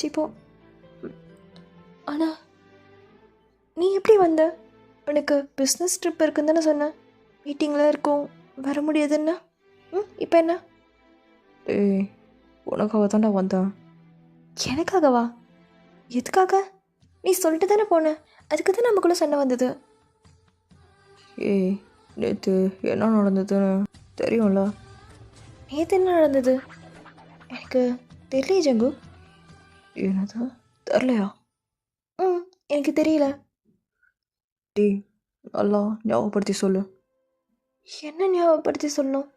சிப்போ. ஆனால் நீ எப்படி வந்த? உனக்கு பிஸ்னஸ் ட்ரிப் இருக்குன்னு தானே சொன்னேன். மீட்டிங்கில் இருக்கும், வர முடியாதுன்னா. இப்போ என்ன? ஏய், உனக்காக தான்டா வந்தேன். எனக்காகவா? எதுக்காக? நீ சொல்லிட்டு தானே போன, அதுக்கு தான் நமக்குள்ளே சண்டை வந்தது. ஏய், நேற்று என்ன நடந்ததுன்னு தெரியும்ல. நேற்று என்ன நடந்தது? எனக்கு தெரியல ஜங்கு. என்னது தெரிலையா? எனக்கு தெரியல. டேய், நல்லா ஞாபகப்படுத்தி சொல்லு. என்ன ஞாபகப்படுத்தி சொல்லணும்?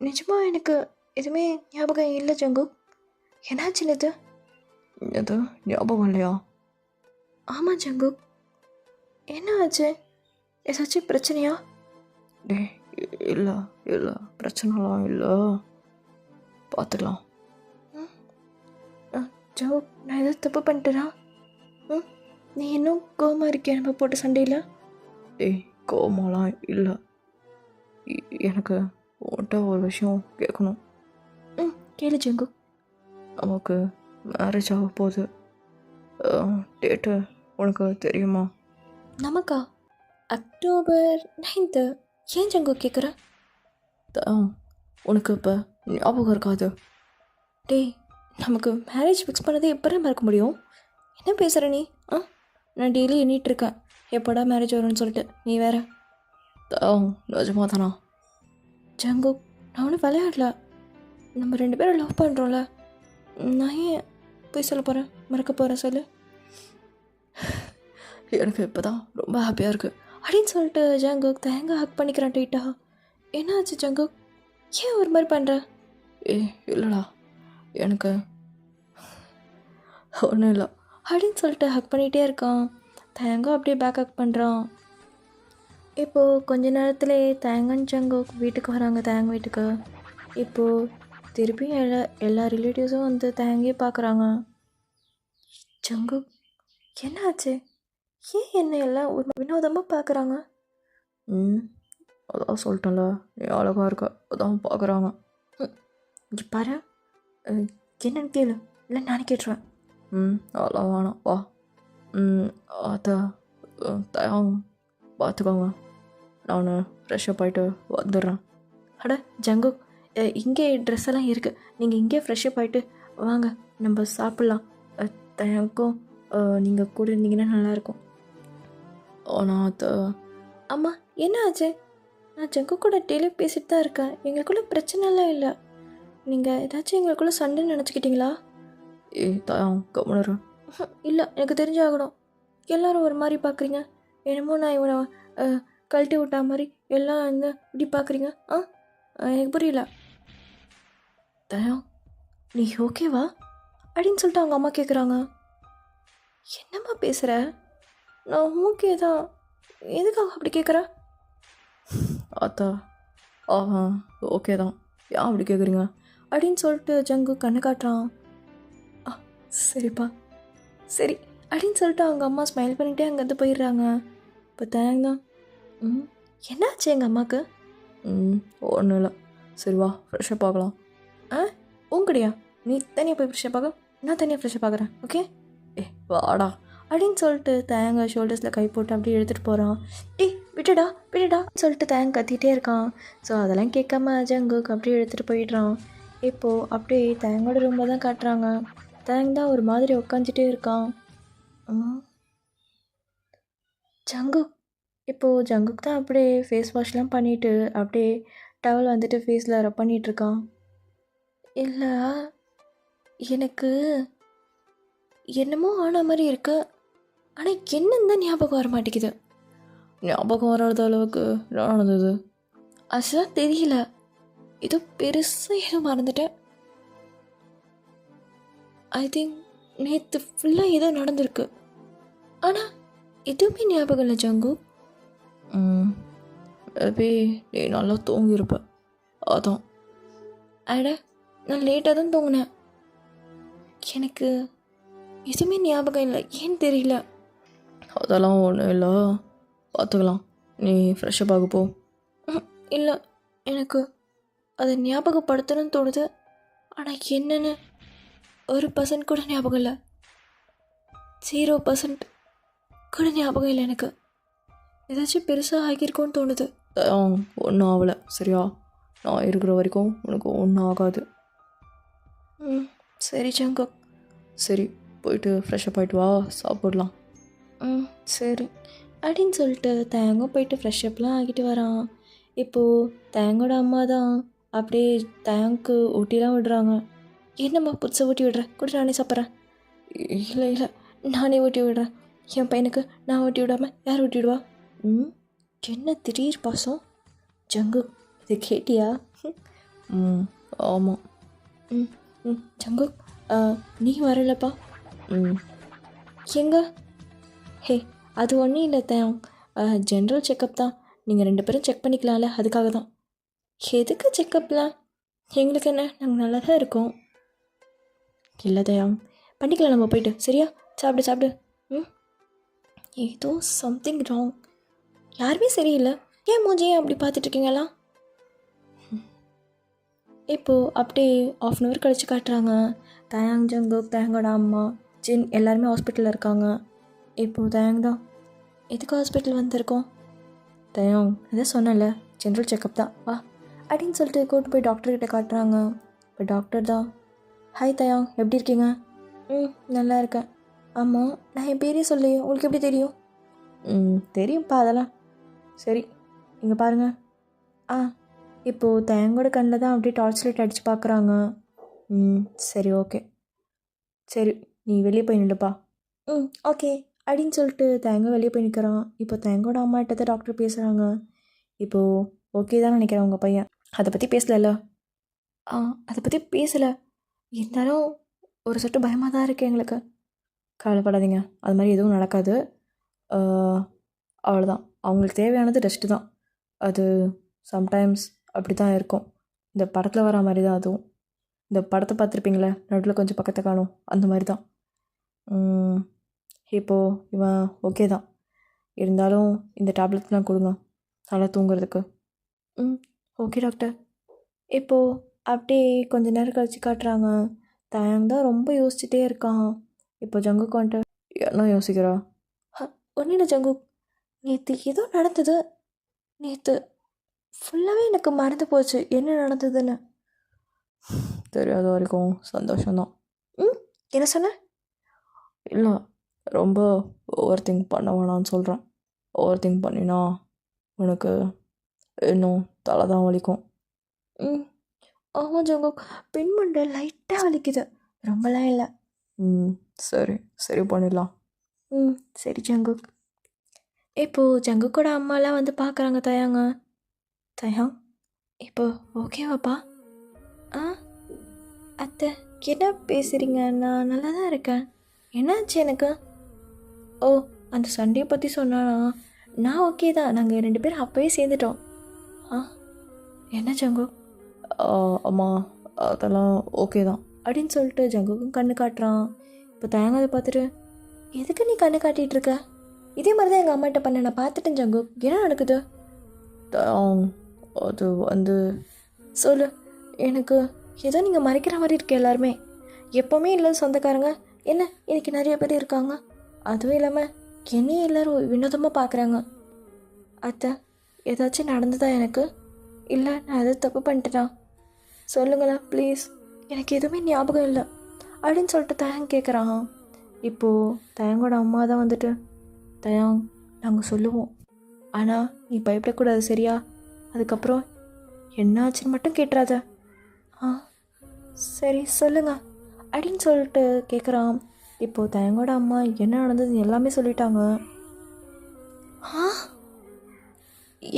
நிஜமா எனக்கு எதுவுமே ஞாபகம் இல்லை ஜங்கு. என்னாச்சு இது? எது ஞாபகம் இல்லையா? ஆமாம் ஜங்கு. என்ன ஆச்சு? ஏதாச்சும் பிரச்சனையா? டேய், இல்லை இல்லை, பிரச்சனைலாம் இல்லை, பார்த்துக்கலாம். ஜங்கு, நான் எதாவது தப்பு பண்ணிட்டேனா? நீ இன்னும் கோவமாக இருக்கியா நம்ம போட்ட சண்டையில்? டேய், கோவமாலாம் இல்லை. எனக்கு உன்கிட்ட ஒரு விஷயம் கேட்கணும். கேளு ஜங்கு. நமக்கு மேரேஜ் ஆக போகுது. டேட்டு உனக்கு தெரியுமா? நமக்கா? October 9th. ஏன் ஜங்கு கேட்குற? உனக்கு இப்போ ஞாபகம் இருக்காது. டேய், நமக்கு மேரேஜ் ஃபிக்ஸ் பண்ணதே எப்போ மறக்க முடியும்? என்ன பேசுகிற நீ? நான் டெய்லி எண்ணிகிட்ருக்கேன் எப்போடா மேரேஜ் வரும்னு சொல்லிட்டு. நீ வேற. நிஜமா தானா? ஜங்கு, நான் ஒன்றும் விளையாடல. நம்ம 2 பேரும் லவ் பண்ணுறோம்ல. நான் ஏன் போய் சொல்ல போகிறேன், மறக்க போகிறேன் சொல்லு. எனக்கு இப்போ தான் ரொம்ப ஹாப்பியாக இருக்குது அப்படின்னு சொல்லிட்டு ஜங்குக் தேங்காய் ஹக் பண்ணிக்கிறான் டைட்டா. என்ன ஆச்சு ஜங்குக்? ஏன் ஒரு மாதிரி பண்ணுற? இல்லைடா, எனக்கு ஒன்றும் இல்லை அப்படின்னு சொல்லிட்டு ஹக் பண்ணிகிட்டே இருக்கான். தேங்காய் அப்படியே பேக் ஹக் பண்ணுறான். இப்போது கொஞ்ச நேரத்தில் தேங்கன் ஜங்குக் வீட்டுக்கு வராங்க, தேங்க வீட்டுக்கு. இப்போது திருப்பியும் எல்லா ரிலேட்டிவ்ஸும் வந்து தேங்கையே பார்க்குறாங்க. ஜங்குக், என்ன ஆச்சு? ஏன் என்ன எல்லாம் ஒரு வினோதமாக பார்க்குறாங்க? அதான் சொல்லிட்டேன்ல, நீ அழகாக இருக்க, அதான் பார்க்குறாங்க. இங்கே பாரு, என்னன்னு கேளு, இல்லை நானே கேட்டுருவேன். அதெல்லாம் வேணாம், வா. அதை தயாங்க பார்த்துக்கோங்க, நான் ஃப்ரெஷ்ஷப் ஆகிட்டு வந்துடுறேன். அட ஜங்குக், இங்கே ட்ரெஸ் எல்லாம் இருக்குது, நீங்கள் இங்கே ஃப்ரெஷ்ஷப் ஆகிட்டு வாங்க, நம்ம சாப்பிட்லாம். தயாக்கும் நீங்கள் கூட இருந்தீங்கன்னா நல்லாயிருக்கும். ஆனால் அது... அம்மா, என்ன ஆச்சு? நான் ஜங்கு கூட டெய்லி பேசிட்டு தான் இருக்கேன், எங்களுக்குள்ளே பிரச்சனைலாம் இல்லை. நீங்கள் ஏதாச்சும் எங்களுக்குள்ளே சண்டைன்னு நினச்சிக்கிட்டீங்களா? தயாம் கவனிரு. இல்லை, எனக்கு தெரிஞ்சாகணும். எல்லோரும் ஒரு மாதிரி பார்க்குறீங்க, என்னமோ நான் இவனை கழட்டி விட்டா மாதிரி எல்லாம் வந்து இப்படி பார்க்குறீங்க. எனக்கு புரியல. தயாம், நீ ஓகேவா அப்படின்னு சொல்லிட்டு அவங்க அம்மா கேட்குறாங்க. என்னம்மா பேசுகிற? நான் ஓகே தான், எதுக்காக அப்படி கேட்குற? அத்தா, ஓகே தான், ஏன் அப்படி கேட்குறீங்க அப்படின்னு சொல்லிட்டு ஜங்கு கண்ணு காட்டுறான். சரிப்பா, சரி அப்படின்னு சொல்லிட்டு அவங்க அம்மா ஸ்மைல் பண்ணிகிட்டே அங்கேருந்து போயிடுறாங்க. இப்போ தேங்க தான். என்னாச்சு எங்கள் அம்மாவுக்கு? ஒன்றும் இல்லை, சரி வா ஃப்ரெஷ்ஷாக பார்க்கலாம். உங்கடியா? நீ தனியாக போய் ஃப்ரெஷ்ஷாக பார்க்க, நான் தனியாக ஃப்ரெஷ்ஷாக பார்க்குறேன், ஓகே? வாடா அப்படின்னு சொல்லிட்டு தேங்காய் ஷோல்டர்ஸில் கை போட்டு அப்படியே எடுத்துகிட்டு போகிறான். விட்டுடா விட்டுடா சொல்லிட்டு தேங்க கத்திகிட்டே இருக்கான். ஸோ அதெல்லாம் கேட்காம ஜங்குக்கு அப்படியே எடுத்துகிட்டு போயிடுறான். இப்போது அப்படியே தேங்கோட ரூமில் தான் காட்டுறாங்க. தேங்க தான் ஒரு மாதிரி உட்காந்துட்டே இருக்கான். ஜங்குக், இப்போது ஜங்குக் தான் அப்படியே ஃபேஸ் வாஷ்லாம் பண்ணிவிட்டு அப்படியே டவல் வந்துட்டு ஃபேஸில் ரப் பண்ணிகிட்ருக்கான். இல்லை, எனக்கு என்னமோ ஆன மாதிரி இருக்குது, ஆனால் என்னன்னு தான் ஞாபகம் வர மாட்டேங்குது. ஞாபகம் வராத அளவுக்கு என்ன நடந்தது? அதுதான் தெரியல, ஏதோ பெருசாக ஏதோ மறந்துட்டேன். ஐ திங்க் நேற்று ஃபுல்லாக ஏதோ நடந்திருக்கு, ஆனால் எதுவுமே ஞாபகம் இல்லை ஜங்கு. மேபி நீ நல்லா தூங்கியிருப்ப, அதான். அட நான் லேட்டாக தான் தூங்கினேன். எனக்கு எதுவுமே ஞாபகம் இல்லை, ஏன்னு தெரியல. அதெல்லாம் ஒன்றும் இல்லை, பார்த்துக்கலாம். நீ ஃப்ரெஷ்ஷப் ஆக போ. இல்லை, எனக்கு அதை ஞாபகப்படுத்தணும்னு தோணுது. ஆனால் என்னென்னு 1% கூட ஞாபகம் இல்லை. 0% கூட ஞாபகம் இல்லை. எனக்கு ஏதாச்சும் பெருசாக ஆகியிருக்கோன்னு தோணுது. ஒன்றும் ஆகலை, சரியா? நான் இருக்கிற வரைக்கும் உனக்கு ஒன்றும் ஆகாது. சரி ஜங்குக். சரி, போயிட்டு ஃப்ரெஷ்ஷப் ஆகிட்டு வா, சாப்பிடலாம். சரி அப்படின்னு சொல்லிட்டு தேங்காய் போயிட்டு ஃப்ரெஷ்ஷப்லாம் ஆகிட்டு வரான். இப்போது தேங்கோட அம்மா தான் அப்படியே தேங்க்கு ஊட்டிலாம் விடுறாங்க. என்னம்மா புதுசாக ஊட்டி விடுறேன், கூட நானே சாப்பிட்றேன். இல்லை இல்லை, நானே ஊட்டி விடுறேன். என் பையனுக்கு நான் ஊட்டி விடாமல் யார் ஊட்டி விடுவா? என்ன திடீர் பாசம் ஜங்கு, இது கேட்டியா? ஆமாம். ஜங்கு, நீ வரலப்பா? எங்க? ஹே, அது ஒன்றும் இல்லை தேங், ஜென்ரல் செக்கப் தான். நீங்கள் 2 பேரும் செக் பண்ணிக்கலாம்ல, அதுக்காக தான். எதுக்கு செக்கப்லாம்? எங்களுக்கு என்ன, நாங்கள் நல்லா தான் இருக்கோம். இல்லை தயாங், பண்ணிக்கலாம் நம்ம போயிட்டு. சரியா? சாப்பிடு சாப்பிடு. ஏதோ சம்திங் ராங். யாருமே சரியில்லை. ஏன் மூஞ்சியே அப்படி பார்த்துட்ருக்கீங்களா? இப்போது அப்படியே 1/2 hour கழித்து காட்டுறாங்க. தயாங், ஜங்குக், தயாங்கோட அம்மா, ஜின் எல்லாருமே ஹாஸ்பிட்டலில் இருக்காங்க. இப்போது தயாங் தான், எதுக்கு ஹாஸ்பிட்டல் வந்திருக்கோம்? தயாங், எதாவது சொன்னல, ஜென்ரல் செக்கப் தான், வா அப்படின்னு சொல்லிட்டு கூப்பிட்டு போய் டாக்டர்கிட்ட காட்டுறாங்க. இப்போ டாக்டர் தான், ஹாய் தயாங், எப்படி இருக்கீங்க? நல்லா இருக்கேன். ஆமாம், நான் என் பேரே சொல்லையே, உங்களுக்கு எப்படி தெரியும்? தெரியும்ப்பா அதெல்லாம். சரி, இங்கே பாருங்கள். இப்போது தயாங்கோட கண்ணில் தான் அப்படியே டார்ச் லைட் அடித்து பார்க்குறாங்க. சரி, ஓகே. சரி, நீ வெளியே போய் நில்லுப்பா. ஓகே அப்படின்னு சொல்லிட்டு தேங்காய் வெளியே போய் நிற்கிறான். இப்போ தேங்கோட அம்மா கிட்ட தான் டாக்டர் பேசுகிறாங்க. இப்போது ஓகே தான் நினைக்கிறேன் உங்கள் பையன். அதை பற்றி பேசலைல்ல? அதை பற்றி பேசலை, இருந்தாலும் ஒரு சொட்டு பயமாக தான் இருக்குது எங்களுக்கு. கவலைப்படாதீங்க, அது மாதிரி எதுவும் நடக்காது. அவ்வளோதான், அவங்களுக்கு தேவையானது ரெஸ்ட்டு தான். அது சம்டைம்ஸ் அப்படி தான் இருக்கும். இந்த படத்தில் வர மாதிரி தான் அதுவும். இந்த படத்தை பார்த்துருப்பீங்களே, நடுவில் கொஞ்சம் பக்கத்தை காணும், அந்த மாதிரி தான். இப்போது இவன் ஓகே தான், இருந்தாலும் இந்த டேப்லெட்லாம் கொடுங்க நல்லா தூங்குறதுக்கு. Okay doctor. இப்போது அப்படியே கொஞ்ச நேரம் கழித்து காட்டுறாங்க. தயாங் தான் ரொம்ப யோசிச்சுட்டே இருக்கான். இப்போ ஜங்குக் வந்துட்டு, என்ன யோசிக்கிறா? ஒன்றும் இல்லை ஜங்குக், நேற்று ஏதோ நடந்தது. நேற்று ஃபுல்லாகவே எனக்கு மறந்து போச்சு என்ன நடந்ததுன்னு. தெரியாத வரைக்கும் சந்தோஷம்தான். என்ன சொன்ன? இல்லை, ரொம்ப ஓவர் திங்க் பண்ண வேணான்னு சொல்கிறேன். ஓவர் திங்க் பண்ணினா உனக்கு இன்னும் தலை தான் வலிக்கும். ஆமாம் ஜங்குக், பின்மண்டை லைட்டாக வலிக்குது, ரொம்பலாம் இல்லை. சரி சரி பண்ணிடலாம். சரி ஜங்குக். இப்போது ஜங்குக்கோட அம்மாலாம் வந்து பார்க்குறாங்க தயாங்க. தயாங், இப்போ ஓகேவாப்பா? அத்தை என்ன பேசுகிறீங்க? நான் நல்லா தான் இருக்கேன். என்னாச்சு எனக்கு? ஓ, அந்த சண்டையை பற்றி சொன்னானா? நான் ஓகே தான், நாங்கள் 2 பேரும் அப்போயே சேர்ந்துட்டோம். என்ன ஜங்குக்? அம்மா அதெல்லாம் ஓகே தான் அப்படின்னு சொல்லிட்டு ஜங்குக்கும் கண்ணு காட்டுறான். இப்போ தயாங்க அதை பார்த்துட்டு, எதுக்கு நீ கண்ணு காட்டிகிட்டு இருக்க? இதே மாதிரி தான் எங்கள் அம்மாட்ட பண்ண, நான் பார்த்துட்டேன் ஜங்குக், என்ன நடக்குது? அது வந்து சொல்லு, எனக்கு ஏதோ நீங்கள் மறைக்கிற மாதிரி இருக்கு. எல்லாருமே எப்போவுமே இல்லாத சொந்தக்காரங்க என்ன இன்றைக்கி நிறைய பேர் இருக்காங்க. அதுவும் இல்லாமல் என்னையும் எல்லோரும் வினோதமாக பார்க்குறாங்க. அத்தை, ஏதாச்சும் நடந்ததா எனக்கு? இல்லை நான் எதாவது தப்பு பண்ணிட்டேனா? சொல்லுங்களேன் ப்ளீஸ், எனக்கு எதுவுமே ஞாபகம் இல்லை அப்படின்னு சொல்லிட்டு தயாங் கேட்குறான். இப்போது தயாங்கோட அம்மா தான் வந்துட்டு, தயாங் நாங்கள் சொல்லுவோம், ஆனால் நீ பயப்படக்கூடாது சரியா? அதுக்கப்புறம் என்னாச்சுன்னு மட்டும் கேட்டுறாத. சரி சொல்லுங்க அப்படின்னு சொல்லிட்டு கேட்குறான். இப்போது தயங்கோட அம்மா என்ன நடந்தது எல்லாமே சொல்லிட்டாங்க.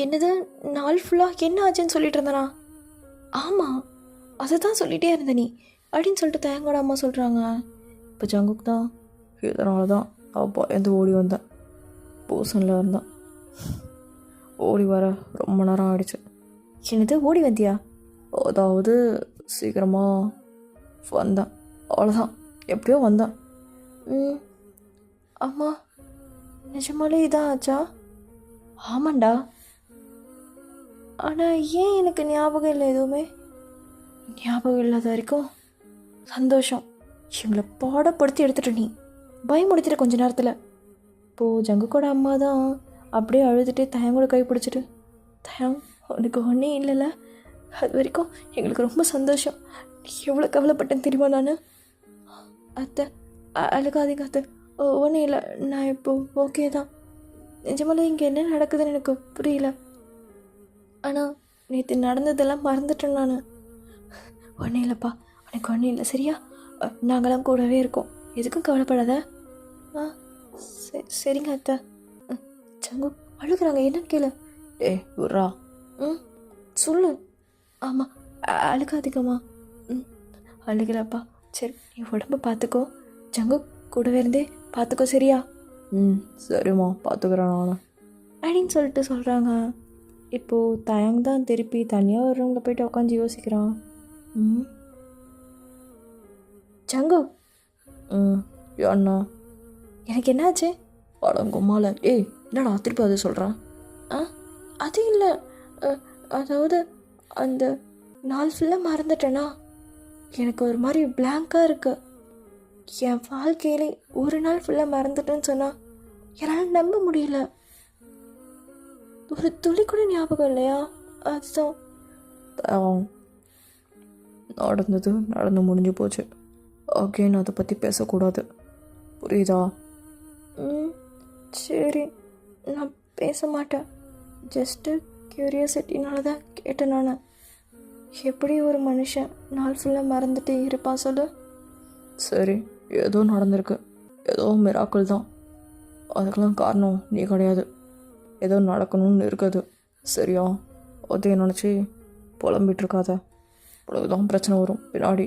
என்னது, நாள் ஃபுல்லாக என்ன ஆச்சுன்னு சொல்லிட்டு இருந்தனா? ஆமாம், அதை தான் சொல்லிகிட்டே இருந்த நீ அப்படின்னு சொல்லிட்டு தயங்கோட அம்மா சொல்கிறாங்க. இப்போ ஜங்குக் தான், இதனால தான் அப்போ எந்த ஓடி வந்தேன், பூசனில் இருந்தேன், ஓடி வர ரொம்ப நேரம் ஆகிடுச்சு. என்னது ஓடி வந்தியா? அதாவது சீக்கிரமாக வந்தேன், அவ்வளோதான், எப்படியோ வந்தேன். ம் அம்மா, நிஜமாலே இதான் ஆச்சா? ஆமாண்டா. ஆனால் ஏன் எனக்கு ஞாபகம் இல்லை எதுவுமே? ஞாபகம் இல்லாத வரைக்கும் சந்தோஷம். எங்களை பாடப்படுத்தி எடுத்துட்ட நீ, பயமுடுத்திட்ட கொஞ்ச நேரத்தில். இப்போது ஜங்குக்கோட அம்மா தான் அப்படியே அழுதுட்டு தயங்கூட கை பிடிச்சிட்டு, தயம் உனக்கு ஒன்றே இல்லைல்ல, அது வரைக்கும் எங்களுக்கு ரொம்ப சந்தோஷம். எவ்வளோ கவலைப்பட்டேன்னு தெரியுமா நான்? அத்தை அழுகாதீங்க அத்தை, ஒன்றும் இல்லை, நான் இப்போ ஓகே தான். நிஜமாலே இங்கே என்ன நடக்குதுன்னு எனக்கு புரியல. ஆனால் நேற்று நடந்ததெல்லாம் மறந்துட்டேன் நான். ஒன்றும் இல்லைப்பா, உனக்கு ஒன்றும் இல்லை சரியா? நாங்களாம் கூடவே இருக்கோம், எதுக்கும் கவலைப்படாத. ஆ சரிங்க அத்தை. ஜங்கு அழுகுறாங்க, என்னன்னு கேளு. விட்றா. சொல்லு. ஆமாம், அழுகாதீங்கம்மா. அழுகலப்பா. சரி, நீ உடம்ப பார்த்துக்கோ, ஜங்கு கூடவே இருந்தே பார்த்துக்கோ சரியா? சரிம்மா, பார்த்துக்கிறேன் நான் அப்படின்னு சொல்லிட்டு சொல்கிறாங்க. இப்போது தயங் தான் திருப்பி தனியாக ஒரு ரூமில் போய்ட்டு உட்காந்து யோசிக்கிறான். ஜங்கு. அண்ணா, எனக்கு என்னாச்சு? அடங்குமால. என்னடா திருப்பி அதை சொல்கிறான்? அது இல்லை, அதாவது அந்த நாள் ஃபுல்லாக மறந்துட்டேனா, எனக்கு ஒரு மாதிரி பிளாங்காக இருக்கு. என் வாழ்க்கையிலே ஒரு நாள் ஃபுல்லாக மறந்துட்டேன்னு சொன்னால் என்னால் நம்ப முடியல. ஒரு துளி கூட ஞாபகம் இல்லையா? அதுதான் நடந்தது நடந்து முடிஞ்சு போச்சு. அகெயின் அதை பற்றி பேசக்கூடாது, புரியுதா? சரி, நான் பேச மாட்டேன். ஜஸ்ட்டு க்யூரியாசிட்டினால தான் கேட்டேன் நான். எப்படி ஒரு மனுஷன் நாள் ஃபுல்லாக மறந்துட்டு இருப்பான் சொல்லு? சரி, ஏதோ நடந்திருக்கு, ஏதோ மிராக்கிள் தான். அதுக்கெல்லாம் காரணம் நீ கிடையாது. ஏதோ நடக்கணும்னு இருக்குது சரியா? அதை நினச்சி புலம்பிகிட்ருக்காத, அவ்வளோதான் பிரச்சனை வரும் பின்னாடி.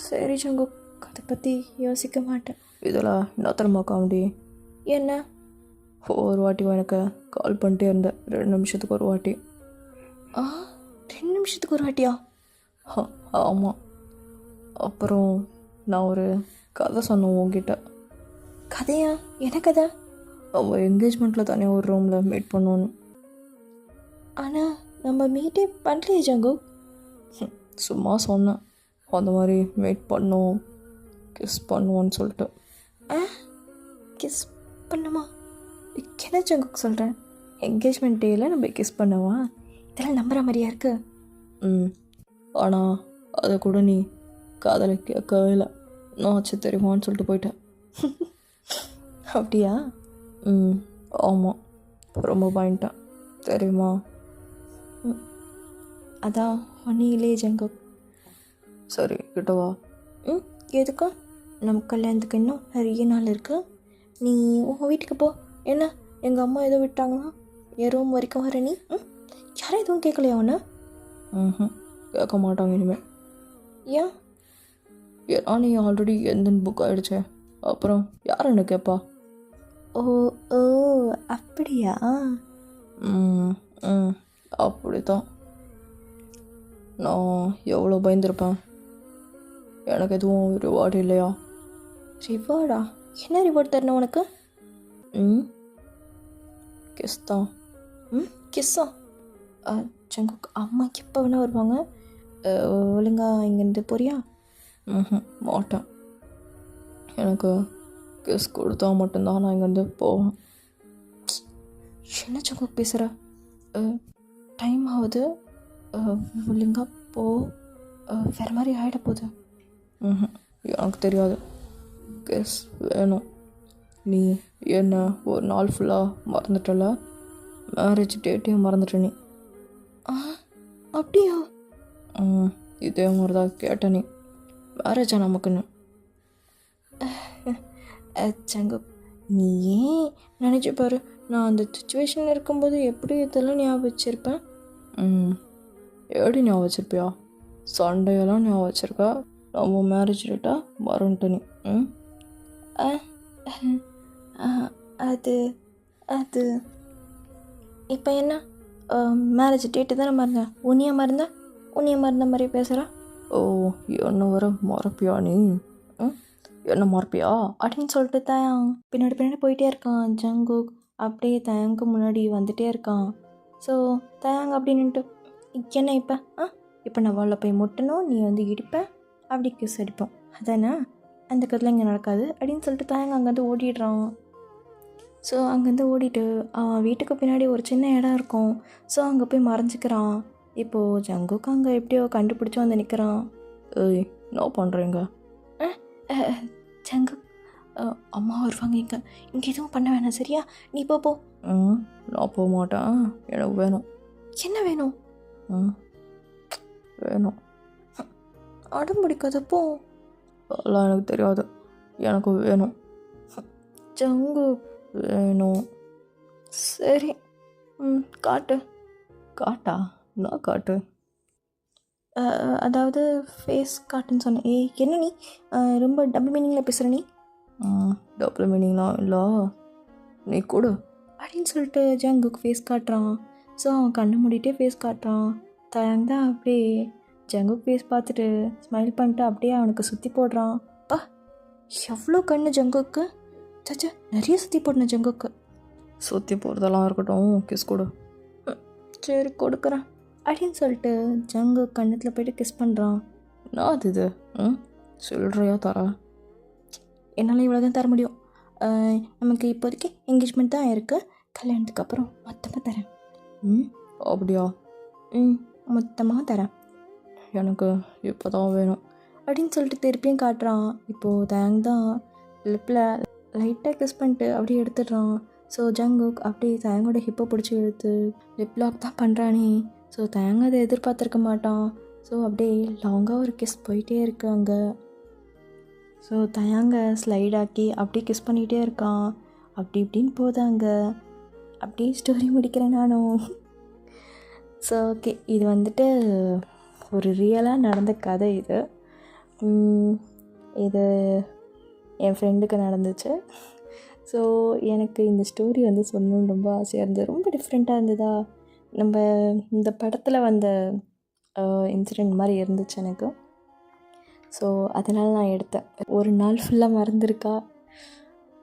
சரி ஜங்கு, அதை பற்றி யோசிக்க மாட்டேன். இதில் என்ன தரமா காமெடி? என்ன? ஒரு வாட்டி எனக்கு கால் பண்ணிட்டே இருந்தேன், 2 நிமிஷத்துக்கு ஒரு வாட்டி. 2 நிமிஷத்துக்கு ஒரு வாட்டியா? ஆமாம். அப்புறம் நான் ஒரு கதை சொன்னேன் உங்ககிட்ட. கதையா? என்ன கதை? அவள் என்கேஜ்மெண்ட்டில் தனியாக ஒரு ரூமில் மீட் பண்ணோன்னு. ஆனால் நம்ம மீட்டே பண்ணலையே ஜங்கு. சும்மா சொன்னேன், அந்த மாதிரி மீட் பண்ணோம், கிஸ் பண்ணுவோன்னு சொல்லிட்டு. கிஸ் பண்ணுமா? என்ன ஜங்குக்கு சொல்கிறேன்? என்கேஜ்மெண்ட் டேயில் நம்ம கிஸ் பண்ணவா? இதெல்லாம் நம்புகிற மாதிரியா இருக்கு? ஆனால் அதை கூட நீ காதலை கேட்கவே இல்லை. நான் ஆச்சு தெரியுமான்னு சொல்லிட்டு போயிட்டேன். அப்படியா? ஆமாம், ரொம்ப பயன்ட்டேன் தெரியுமா? அதான் ஒன்றும் இல்லையே ஜங்கு. சரி, கிட்டவா. எதுக்கா? நம்ம கல்யாணத்துக்கு இன்னும் நிறைய நாள் இருக்குது. நீ உங்கள் வீட்டுக்கு போ. என்ன, எங்கள் அம்மா ஏதோ விட்டாங்கன்னா என் ரூம் வரைக்கும் வர நீ? யாரும் எதுவும் கேட்கலையா ஒன்று? கேட்க மாட்டாங்க இனிமேல். ஏன்? ஏன்னா நீ ஆல்ரெடி எந்த புக் ஆகிடுச்சே, அப்புறம் யார் என்ன கேட்பா? ஓ ஓ அப்படியா? அப்படித்தான். நான் எவ்வளோ பயந்துருப்பேன். எனக்கு எதுவும் ரிவார்டு இல்லையா? ரிவார்டா? என்ன ரிவார்டு தரணும் உனக்கு? கிஸ் தான். கிஸ்ஸா? ஜங்குக்கு அம்மா எப்போ வேணா வருவாங்க, ஒழுங்கா இங்கேருந்து போறியா? மாட்டேன். எனக்கு கிஸ் கொடுத்தா மட்டும்தான் நான் இங்கேருந்து போவேன். என்ன ஜங்கு பேசுகிற? டைம் ஆகுது, ஒழுங்கா போ, வேறு மாதிரி ஆகிட போகுது. எனக்கு தெரியாது, கிஸ் வேணும். நீ என்ன ஒரு நாள் ஃபுல்லாக மறந்துட்டல, மேரேஜ் டேட்டையும் மறந்துட்ட நீ. அப்படியா? இதே மாதிரி தான் கேட்ட நீ, மேரேஜா நமக்குன்னு. ஜங்கு, நீ ஏன் நினச்சி பாரு, நான் அந்த சுச்சுவேஷனில் இருக்கும்போது எப்படி இதெல்லாம் ஞாபகம் வச்சுருப்பேன். எப்படி ஞாபகம் வச்சுருப்பியா? சண்டையெல்லாம் ஞாபகம் வச்சுருக்கா, நம்ம மேரேஜ் டேட்டாக மறந்துட்ட நீ. அது அது இப்போ என்ன, மேரேஜ் டேட்டு தானே மறந்தேன். உன்னைய மறந்த மாதிரி பேசுகிறா? ஓ, என்ன வர மறப்பியா நீ? ம், என்ன மறப்பியா அப்படின்னு சொல்லிட்டு தயாங் பின்னாடி பின்னாடி போயிட்டே இருக்கான். ஜங்குக் அப்படியே தயாங்க்கு முன்னாடி வந்துட்டே இருக்கான். ஸோ தயாங் அப்படின்ட்டு என்ன இப்போ நான் வாழ போய் முட்டணும், நீ வந்து இடிப்பேன், அப்படி கிஸ் அடிப்போம் அதானே, அந்த கதையில் இங்கே நடக்காது அப்படின்னு சொல்லிட்டு தயாங் அங்கேருந்து ஓடிடுறான். ஸோ அங்கேருந்து ஓடிட்டு அவன் வீட்டுக்கு பின்னாடி ஒரு சின்ன இடம் இருக்கும். ஸோ அங்கே போய் மறைஞ்சிக்கிறான். இப்போது ஜங்குக்கு அங்கே எப்படியோ கண்டுபிடிச்சி வந்து நிற்கிறான். ஏய், என்ன பண்ணுறீங்க? ஜங்கு, அம்மா வருவாங்க, இங்கே எதுவும் பண்ண வேணாம் சரியா, நீ போ. நான் போக மாட்டேன், எனக்கு வேணும். என்ன வேணும்? வேணும். அடம் பிடிக்காதப்போ அதெல்லாம் எனக்கு தெரியாது, எனக்கு வேணும். ஜங்கு, வேணும். சரி, காட்டு. காட்டா? நான் காட்டு, அதாவது ஃபேஸ் காட்டுன்னு சொன்னேன். என்ன நீ ரொம்ப டபுள் மீனிங்கில் பேசுகிற நீ? டபுள் மீனிங்லாம் இல்லை, நீ கூட அப்படின்னு சொல்லிட்டு ஜங்குக்கு ஃபேஸ் காட்டுறான். ஸோ அவன் கண்ணை மூடிட்டே ஃபேஸ் காட்டுறான். தயாங் தான் அப்படியே ஜங்குக்கு ஃபேஸ் பார்த்துட்டு ஸ்மைல் பண்ணிட்டு அப்படியே அவனுக்கு சுற்றி போடுறான். எவ்வளோ கண்ணு ஜங்குக்கு, சச்சா நிறைய சுற்றி போடணும் ஜங்குக்கு. சுற்றி போடுறதெல்லாம் இருக்கட்டும், கிஸ் கொடு. சரி கொடுக்குறேன் அப்படின்னு சொல்லிட்டு ஜங்கு கண்ணத்தில் போய்ட்டு கிஸ் பண்ணுறான். நான் அது இது சொல்கிறியா தர? என்னால் இவ்வளோ தான் தர முடியும். நமக்கு இப்போதைக்கு என்கேஜ்மெண்ட் தான் இருக்குது, கல்யாணத்துக்கு அப்புறம் மொத்தமாக தரேன். அப்படியா? மொத்தமாக தரேன், எனக்கு இப்போ தான் வேணும் அப்படின்னு சொல்லிட்டு திருப்பியும் காட்டுறான். இப்போது தயாங் தான் லிப்பில் லைட்டாக கிஸ் பண்ணிட்டு அப்படியே எடுத்துடுறான். ஸோ ஜங்குக் அப்படியே தயாங்கோட ஹிப்பை பிடிச்சி எடுத்து லிப் லாக் தான் பண்ணுறானே. ஸோ தயாங்க அதை எதிர்பார்த்துருக்க மாட்டான். ஸோ அப்படியே லாங்காக ஒரு கிஸ் போயிட்டே இருக்கு அங்கே. ஸோ தயாங்க ஸ்லைடாக்கி அப்படியே கிஸ் பண்ணிகிட்டே இருக்கான். அப்படி இப்படின்னு போதாங்க. அப்படியே ஸ்டோரி முடிக்கிறேன் நானும். ஸோ ஓகே, இது வந்துட்டு ஒரு ரியலாக நடந்த கதை. இது என் ஃப்ரெண்டுக்கு நடந்துச்சு. ஸோ எனக்கு இந்த ஸ்டோரி வந்து சொல்லணுன்னு ரொம்ப ஆசையாக இருந்தது. ரொம்ப டிஃப்ரெண்ட்டாக இருந்ததா, நம்ம இந்த படத்தில் வந்த இன்சிடெண்ட் மாதிரி இருந்துச்சு எனக்கு. ஸோ அதனால் நான் எடுத்தேன். ஒரு நாள் ஃபுல்லாக மறந்துருக்கா,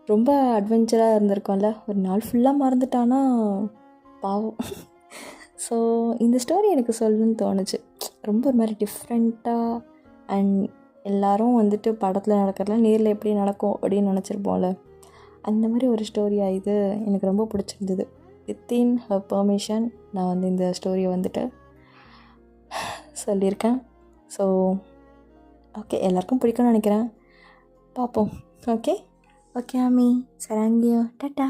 ரொம்ப அட்வென்ச்சராக இருந்திருக்கோம்ல, ஒரு நாள் ஃபுல்லாக மறந்துட்டானா பாவம். ஸோ இந்த ஸ்டோரி எனக்கு சொல்லணும்னு தோணுச்சு. ரொம்ப ஒரு மாதிரி டிஃப்ரெண்ட்டாக அண்ட் எல்லோரும் வந்துட்டு படத்தில் நடக்கிறதுலாம் நேரில் எப்படி நடக்கும் அப்படின்னு நினச்சிருப்போம்ல, அந்த மாதிரி ஒரு ஸ்டோரியாக இது எனக்கு ரொம்ப பிடிச்சிருந்தது. வித்தின் ஹர் பெர்மிஷன் நான் வந்து இந்த ஸ்டோரியை வந்துட்டு சொல்லியிருக்கேன். ஸோ ஓகே, எல்லாருக்கும் பிடிக்கும்னு நினைக்கிறேன். பார்ப்போம். ஓகே ஓகே ஆமி, சராங்கியோ, டாட்டா.